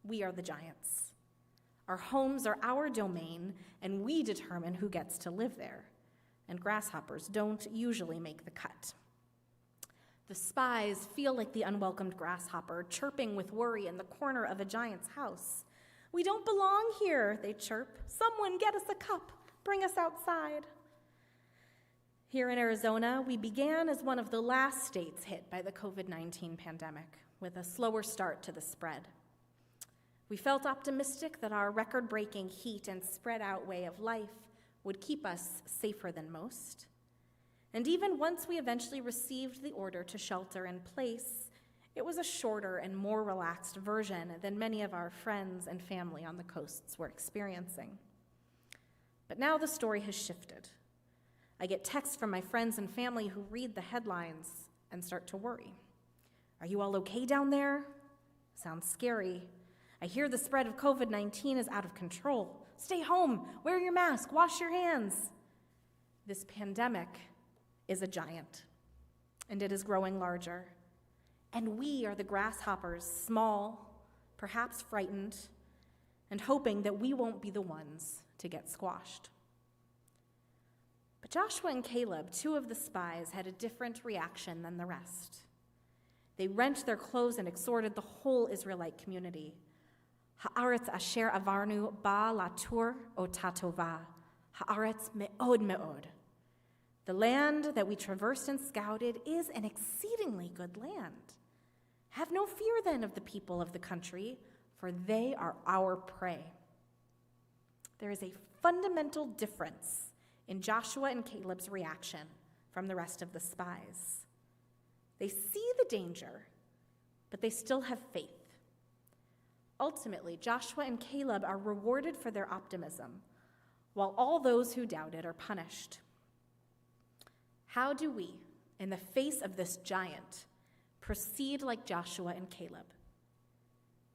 we are the giants. Our homes are our domain, and we determine who gets to live there. And grasshoppers don't usually make the cut. The spies feel like the unwelcomed grasshopper, chirping with worry in the corner of a giant's house. We don't belong here, they chirp. Someone get us a cup. Bring us outside. Here in Arizona, we began as one of the last states hit by the COVID-19 pandemic, with a slower start to the spread. We felt optimistic that our record-breaking heat and spread-out way of life would keep us safer than most. And even once we eventually received the order to shelter in place, it was a shorter and more relaxed version than many of our friends and family on the coasts were experiencing. But now the story has shifted. I get texts from my friends and family who read the headlines and start to worry. Are you all okay down there? Sounds scary. I hear the spread of COVID-19 is out of control. Stay home, wear your mask, wash your hands. This pandemic is a giant, and it is growing larger. And we are the grasshoppers, small, perhaps frightened, and hoping that we won't be the ones to get squashed. But Joshua and Caleb, two of the spies, had a different reaction than the rest. They rent their clothes and exhorted the whole Israelite community. Haaretz asher avarnu ba latur otatova, haaretz me'od me'od. The land that we traversed and scouted is an exceedingly good land. Have no fear then of the people of the country, for they are our prey. There is a fundamental difference in Joshua and Caleb's reaction from the rest of the spies. They see the danger, but they still have faith. Ultimately, Joshua and Caleb are rewarded for their optimism, while all those who doubted are punished. How do we, in the face of this giant, proceed like Joshua and Caleb?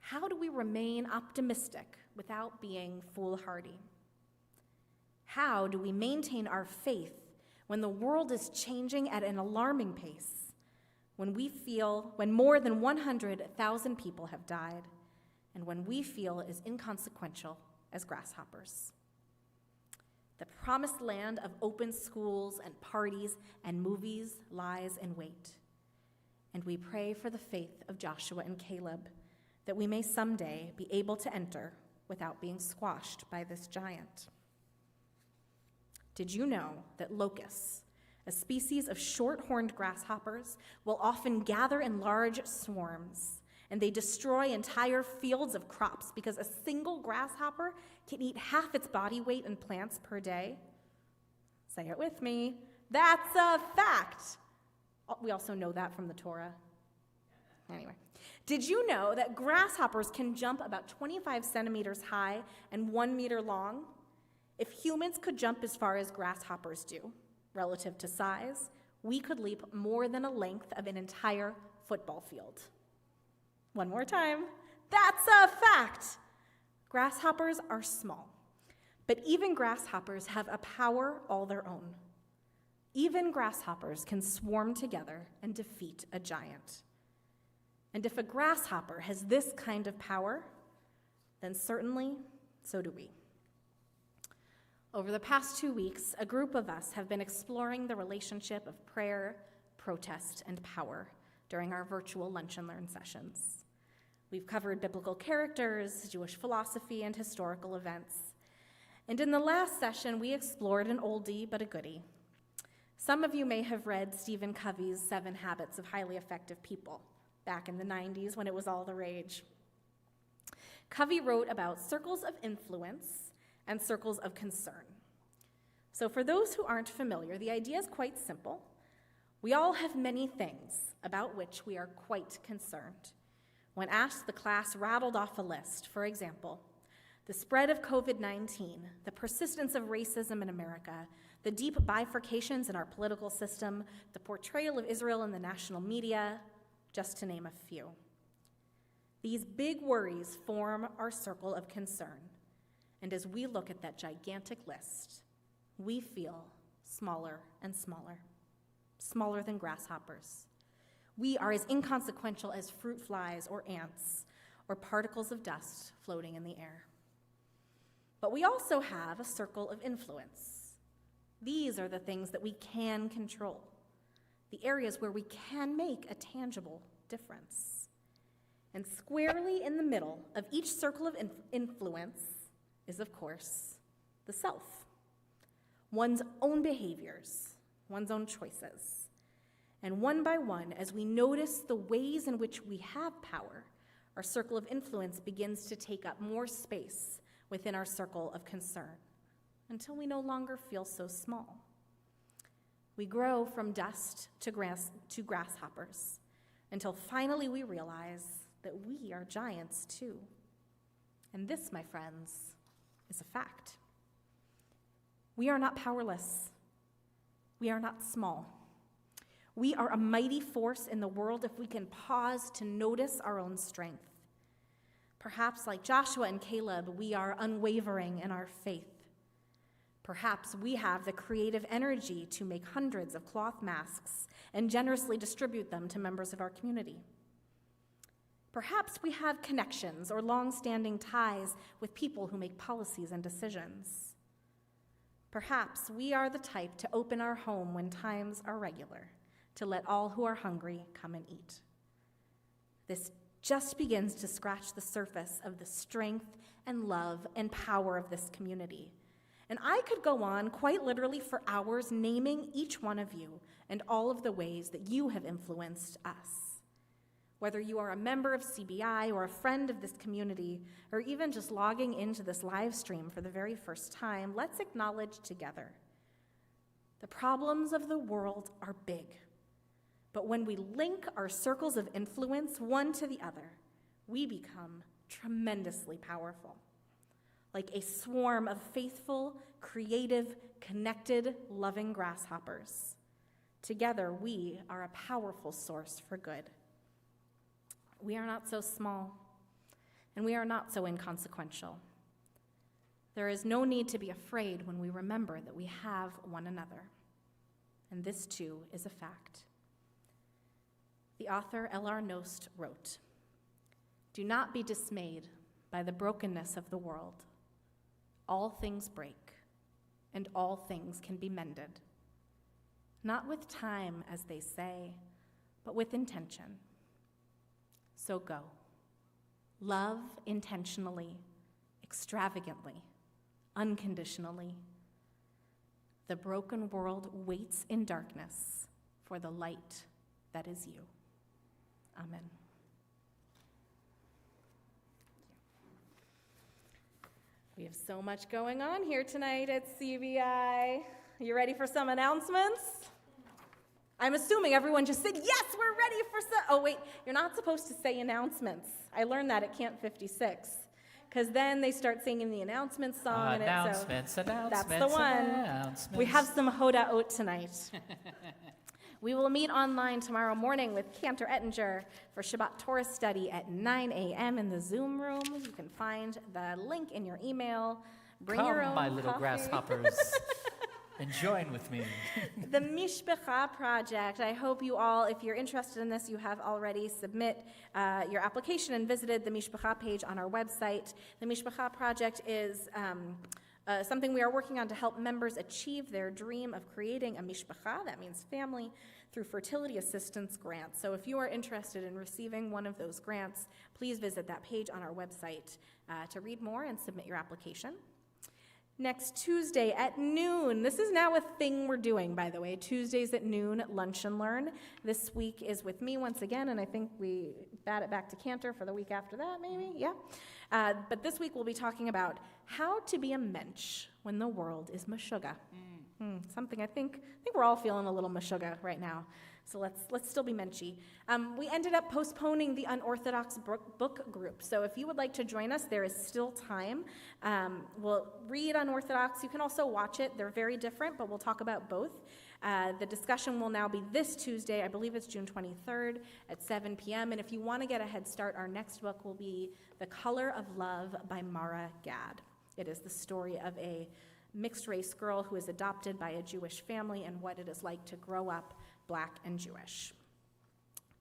How do we remain optimistic without being foolhardy? How do we maintain our faith when the world is changing at an alarming pace, when more than 100,000 people have died, and when we feel as inconsequential as grasshoppers? The promised land of open schools and parties and movies lies in wait. And we pray for the faith of Joshua and Caleb, that we may someday be able to enter without being squashed by this giant. Did you know that locusts, a species of short-horned grasshoppers, will often gather in large swarms, and they destroy entire fields of crops because a single grasshopper can eat half its body weight in plants per day? Say it with me. That's a fact. We also know that from the Torah. Anyway, did you know that grasshoppers can jump about 25 centimeters high and 1 meter long? If humans could jump as far as grasshoppers do, relative to size, we could leap more than a length of an entire football field. One more time. That's a fact. Grasshoppers are small, but even grasshoppers have a power all their own. Even grasshoppers can swarm together and defeat a giant. And if a grasshopper has this kind of power, then certainly so do we. Over the past 2 weeks, a group of us have been exploring the relationship of prayer, protest, and power during our virtual Lunch and Learn sessions. We've covered biblical characters, Jewish philosophy, and historical events. And in the last session, we explored an oldie but a goodie. Some of you may have read Stephen Covey's 7 Habits of Highly Effective People back in the 90s when it was all the rage. Covey wrote about circles of influence and circles of concern. So for those who aren't familiar, the idea is quite simple. We all have many things about which we are quite concerned. When asked, the class rattled off a list. For example, the spread of COVID-19, the persistence of racism in America, the deep bifurcations in our political system, the portrayal of Israel in the national media, just to name a few. These big worries form our circle of concern. And as we look at that gigantic list, we feel smaller and smaller, smaller than grasshoppers. We are as inconsequential as fruit flies or ants or particles of dust floating in the air. But we also have a circle of influence. These are the things that we can control, the areas where we can make a tangible difference. And squarely in the middle of each circle of influence is, of course, the self. One's own behaviors, one's own choices. And one by one, as we notice the ways in which we have power, our circle of influence begins to take up more space within our circle of concern, until we no longer feel so small. We grow from dust to grasshoppers, until finally we realize that we are giants too. And this, my friends, is a fact. We are not powerless. We are not small. We are a mighty force in the world if we can pause to notice our own strength. Perhaps like Joshua and Caleb, we are unwavering in our faith. Perhaps we have the creative energy to make hundreds of cloth masks and generously distribute them to members of our community. Perhaps we have connections or long-standing ties with people who make policies and decisions. Perhaps we are the type to open our home when times are regular, to let all who are hungry come and eat. This just begins to scratch the surface of the strength and love and power of this community. And I could go on quite literally for hours naming each one of you and all of the ways that you have influenced us. Whether you are a member of CBI or a friend of this community, or even just logging into this live stream for the very first time, let's acknowledge together. The problems of the world are big, but when we link our circles of influence one to the other, we become tremendously powerful. Like a swarm of faithful, creative, connected, loving grasshoppers. Together, we are a powerful source for good. We are not so small, and we are not so inconsequential. There is no need to be afraid when we remember that we have one another. And this, too, is a fact. The author L.R. Nost wrote, "Do not be dismayed by the brokenness of the world. All things break, and all things can be mended. Not with time, as they say, but with intention. So go. Love intentionally, extravagantly, unconditionally. The broken world waits in darkness for the light that is you." Amen. We have so much going on here tonight at CBI. Are you ready for some announcements? I'm assuming everyone just said, yes, we're ready for some. Oh, wait, you're not supposed to say announcements. I learned that at Camp 56, because then they start singing the announcements song. Announcements. That's the one. We have some Hodaot tonight. We will meet online tomorrow morning with Cantor Ettinger for Shabbat Torah study at 9 a.m. in the Zoom room. You can find the link in your email. Bring your own my little coffee. grasshoppers, and join with me. The Mishpacha Project. I hope you all, if you're interested in this, you have already submit your application and visited the Mishpacha page on our website. The Mishpacha Project is something we are working on to help members achieve their dream of creating a mishpacha, that means family, through fertility assistance grants. So if you are interested in receiving one of those grants, please visit that page on our website to read more and submit your application. Next Tuesday at noon, this is now a thing we're doing, by the way, Tuesdays at noon, Lunch and Learn. This week is with me once again, and I think we bat it back to Cantor for the week after that, maybe, yeah? But this week we'll be talking about how to be a mensch when the world is meshuggah. Something I think we're all feeling a little meshuggah right now. So let's still be menschy. We ended up postponing the Unorthodox book group. So if you would like to join us, there is still time. We'll read Unorthodox. You can also watch it. They're very different, but we'll talk about both. The discussion will now be this Tuesday. I believe it's June 23rd at 7 p.m. And if you want to get a head start, our next book will be The Color of Love by Mara Gad. It is the story of a mixed-race girl who is adopted by a Jewish family and what it is like to grow up Black and Jewish.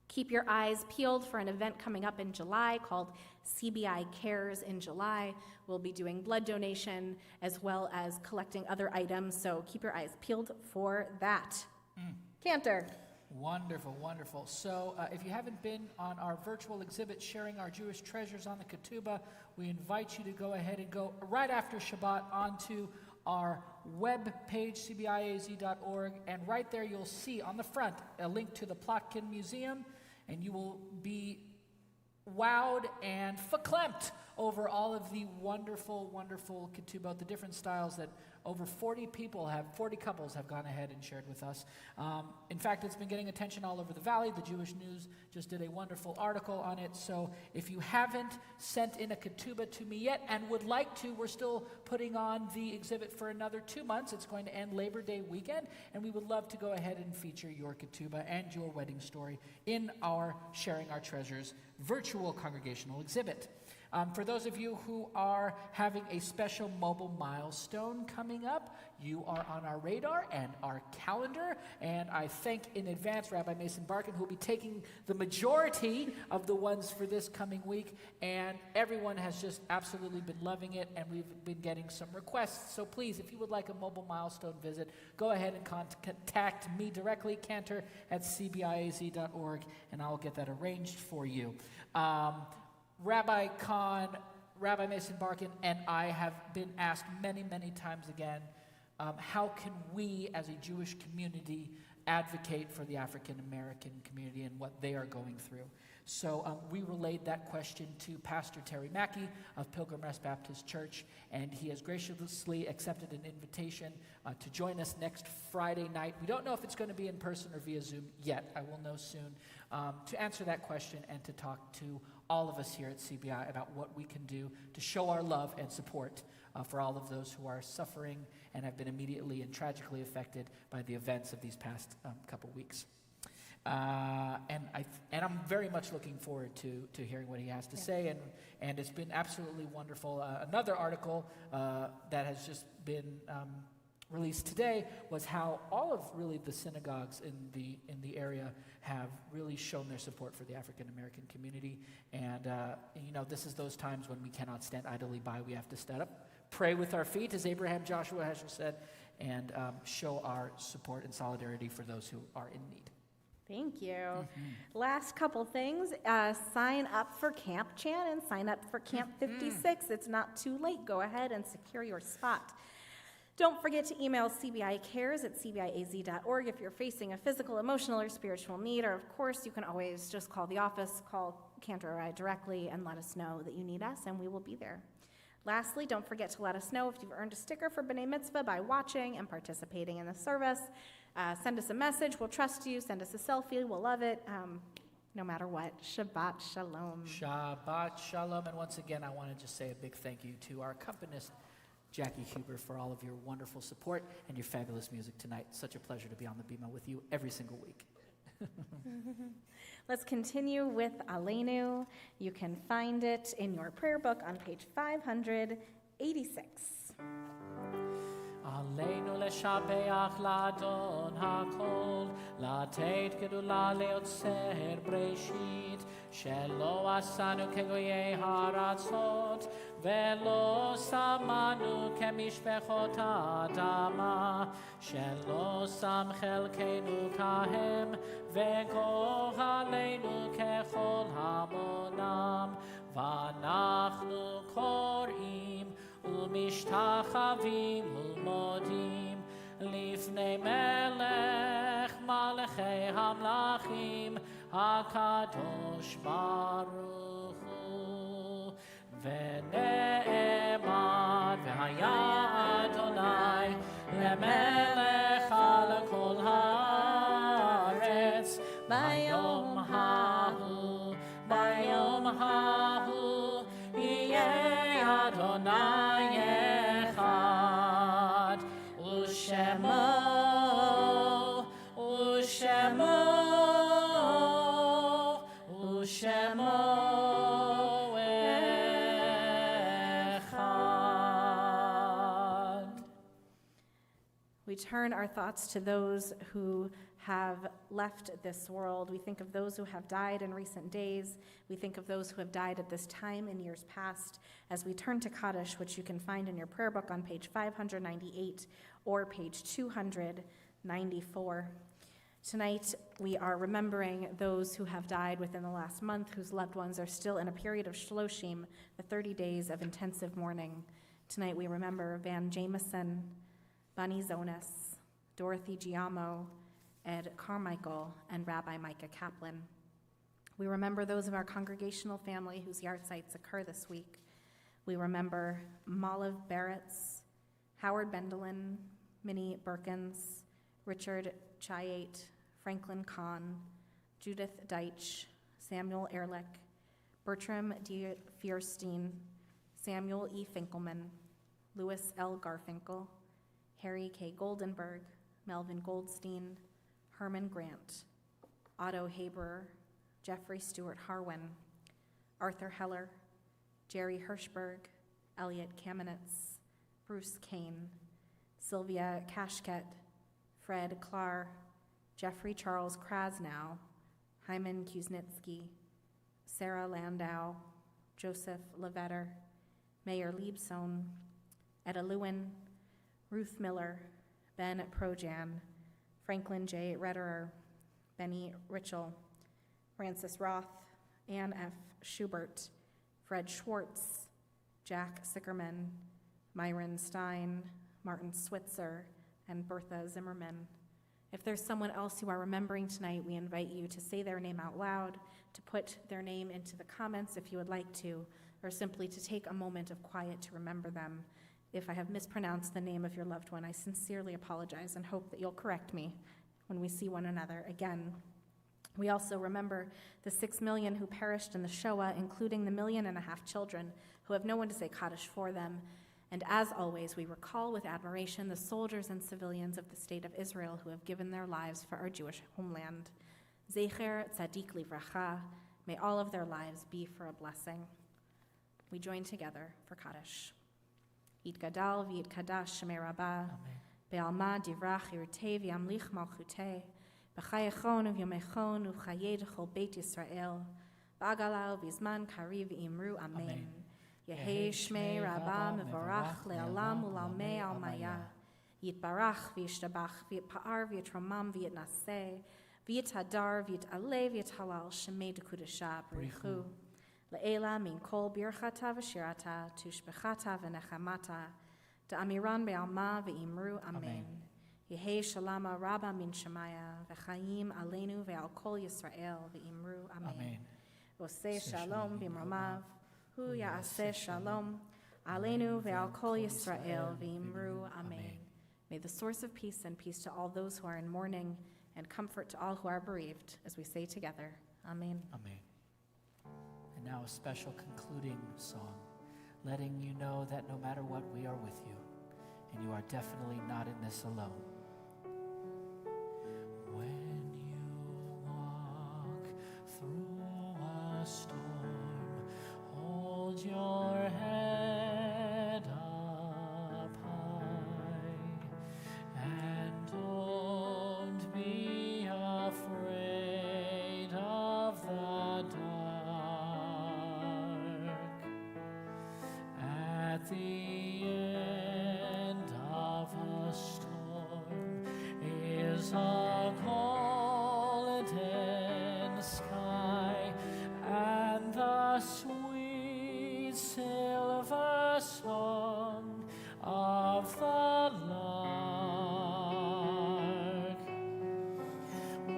Keep your eyes peeled for an event coming up in July called CBI Cares in July. We'll be doing blood donation as well as collecting other items, so keep your eyes peeled for that. Cantor. Wonderful, wonderful. So if you haven't been on our virtual exhibit, Sharing Our Jewish Treasures on the Ketubah, we invite you to go ahead and go right after Shabbat onto our web page, cbiaz.org, and right there you'll see on the front a link to the Plotkin Museum, and you will be wowed and verklempt over all of the wonderful, wonderful ketubot, the different styles that over 40 couples have gone ahead and shared with us. In fact, it's been getting attention all over the valley. The Jewish News just did a wonderful article on it. So if you haven't sent in a ketubah to me yet and would like to, we're still putting on the exhibit for another 2 months. It's going to end Labor Day weekend, and we would love to go ahead and feature your ketubah and your wedding story in our Sharing Our Treasures virtual congregational exhibit. For those of you who are having a special mobile milestone coming up, you are on our radar and our calendar, and I thank in advance Rabbi Mason Barkin, who will be taking the majority of the ones for this coming week, and everyone has just absolutely been loving it, and we've been getting some requests. So please, if you would like a mobile milestone visit, go ahead and contact me directly, cantor@cbiaz.org, and I'll get that arranged for you. Rabbi Kahn, Rabbi Mason Barkin, and I have been asked many, many times again, how can we as a Jewish community advocate for the African American community and what they are going through? So we relayed that question to Pastor Terry Mackey of Pilgrim Rest Baptist Church, and he has graciously accepted an invitation to join us next Friday night. We don't know if it's going to be in person or via Zoom yet. I will know soon, to answer that question and to talk to all of us here at CBI about what we can do to show our love and support for all of those who are suffering and have been immediately and tragically affected by the events of these past couple weeks. And I'm very much looking forward to hearing what he has to say, and it's been absolutely wonderful. Another article that has just been released today was how all of really the synagogues in the area have really shown their support for the African American community, and this is those times when we cannot stand idly by. We have to stand up, pray with our feet, as Abraham Joshua has said, and show our support and solidarity for those who are in need. Thank you. Last couple things. Sign up for Camp Chan and sign up for Camp 56. It's not too late. Go ahead and secure your spot. Don't forget to email cbicares@cbiaz.org if you're facing a physical, emotional, or spiritual need. Or, of course, you can always just call the office, call Cantor or I directly, and let us know that you need us, and we will be there. Lastly, don't forget to let us know if you've earned a sticker for B'nai Mitzvah by watching and participating in the service. Send us a message. We'll trust you. Send us a selfie. We'll love it, no matter what. Shabbat Shalom. Shabbat Shalom. And once again, I want to just say a big thank you to our accompanist, Jackie Huber, for all of your wonderful support and your fabulous music tonight. Such a pleasure to be on the Bima with you every single week. Let's continue with Aleinu. You can find it in your prayer book on page 586. עלינו לשבח לאדון הכל, לתת גדולה ליוצר בראשית, שלא עשנו כגויי הארצות, ולא שמנו כמשפחות האדמה, שלא שם חלקנו כהם, וגורלנו ככל המונם, ואנחנו קוראים ומשתחווים ומודים לפני מלך מלכי המלכים הקדוש ברוך הוא. ונאמר והיה אדוני למלך על כל הארץ ביום ההוא, ביום ההוא יהיה אדוני אחד, ושמו אחד. We turn our thoughts to those who have left this world. We think of those who have died in recent days. We think of those who have died at this time in years past. As we turn to Kaddish, which you can find in your prayer book on page 598 or page 294. Tonight, we are remembering those who have died within the last month, whose loved ones are still in a period of shloshim, the 30 days of intensive mourning. Tonight, we remember Van Jameson, Bunny Zonas, Dorothy Giamo, Ed Carmichael, and Rabbi Micah Kaplan. We remember those of our congregational family whose yahrzeits occur this week. We remember Malav Barretts, Howard Bendelin, Minnie Birkins, Richard Chayate, Franklin Kahn, Judith Deitch, Samuel Ehrlich, Bertram D. Fierstein, Samuel E. Finkelman, Louis L. Garfinkel, Harry K. Goldenberg, Melvin Goldstein, Herman Grant, Otto Haberer, Jeffrey Stewart Harwin, Arthur Heller, Jerry Hirschberg, Elliot Kamenetz, Bruce Kane, Sylvia Kashket, Fred Klar, Jeffrey Charles Krasnow, Hyman Kuznitsky, Sarah Landau, Joseph Levetter, Mayor Liebson, Etta Lewin, Ruth Miller, Ben Projan, Franklin J. Retterer, Benny Ritchell, Francis Roth, Ann F. Schubert, Fred Schwartz, Jack Sickerman, Myron Stein, Martin Switzer, and Bertha Zimmerman. If there's someone else you are remembering tonight, we invite you to say their name out loud, to put their name into the comments if you would like to, or simply to take a moment of quiet to remember them. If I have mispronounced the name of your loved one, I sincerely apologize and hope that you'll correct me when we see one another again. We also remember the 6 million who perished in the Shoah, including the 1.5 million children who have no one to say Kaddish for them. And as always, we recall with admiration the soldiers and civilians of the state of Israel who have given their lives for our Jewish homeland. Zecher Tzadik Livracha, may all of their lives be for a blessing. We join together for Kaddish. Yitgadal v'yitkadash shemei Rabbah, be'alma divrach yirtei v'yamlich malchutei, b'chayechon u'vyomechon u'chayei d'chol Beit Yisrael, b'agala u'vizman kariv v'imru amen. Yehei shmei Rabbah mevorach le'alam u'lalmei almaya, yitbarach v'yishtabach v'yitpa'ar v'yitromam v'yitnaseh, v'yithadar v'yit'aleh v'yithalal shemei d'Kedoshah b'richu. Le'ela min kol birchata v'shirata, tushbechata v'nechamata, da'amiran be'alma v'imru amen. Yehei shalama rabba min shemaya, v'chaim aleinu ve'al kol Yisrael v'imru amen. V'oseh shalom b'imromav, hu ya'aseh shalom, aleinu ve'al kol Yisrael v'imru amen. May the source of peace send peace to all those who are in mourning and comfort to all who are bereaved, as we say together, amen. Amen. And now a special concluding song, letting you know that no matter what, we are with you, and you are definitely not in this alone. When you walk through a storm, hold your head up high, and don't be afraid of the dark. At the end of a storm is a golden sky and the sweet silver song of the lark.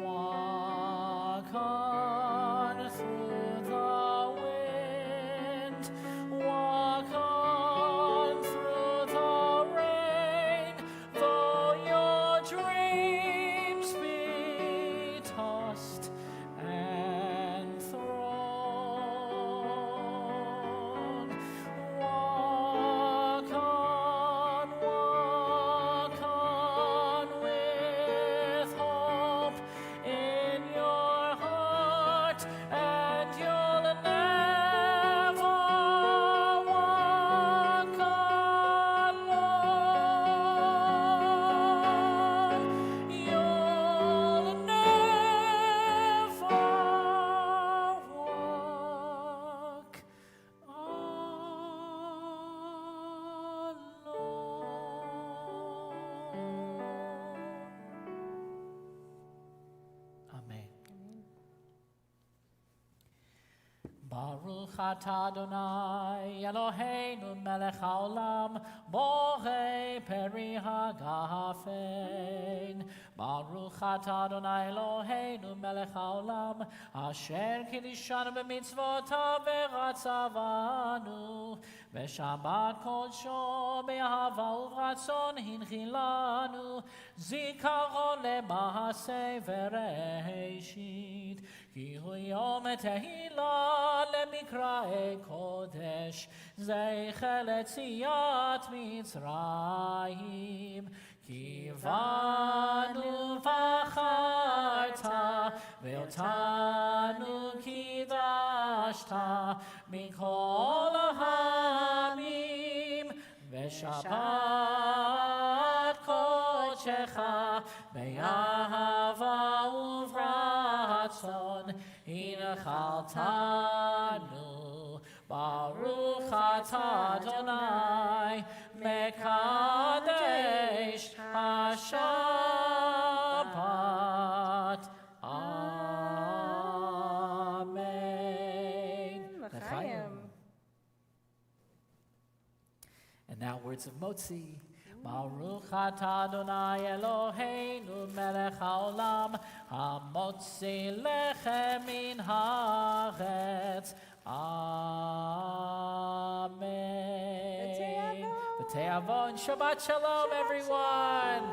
Walk on through the wind, walk on through the rain, though your dreams be tossed and thrown. Walk on with hope in your heart, and you'll never walk alone. You'll never walk alone. Amen. Baruch atah Adonai Eloheinu melech haolam, borei peri hagafein. Baruch atah Adonai Eloheinu melech haolam, asher kiddushanu b'mitzvotav v'ratzavanu, v'shabbat kodsho be'ahava u'vratzon hinchilanu, zikaron le'maaseh v'reishit, ki hu yom tehilah lemikraei kodesh, zeicher letziat Mitzrayim, ki banu v'charta, ve'otanu kidashta, mikol בשבת קודשך, באהבה וברצון, הנחלתנו. ברוך אתה אדוני, מקדש השבת. Amen. L'chaim. And now words of Motzi. Baruch atah Adonai Eloheinu melech haolam, hamotzi lechem min haaretz. Amen. B'tei avon. Shabbat shalom, everyone.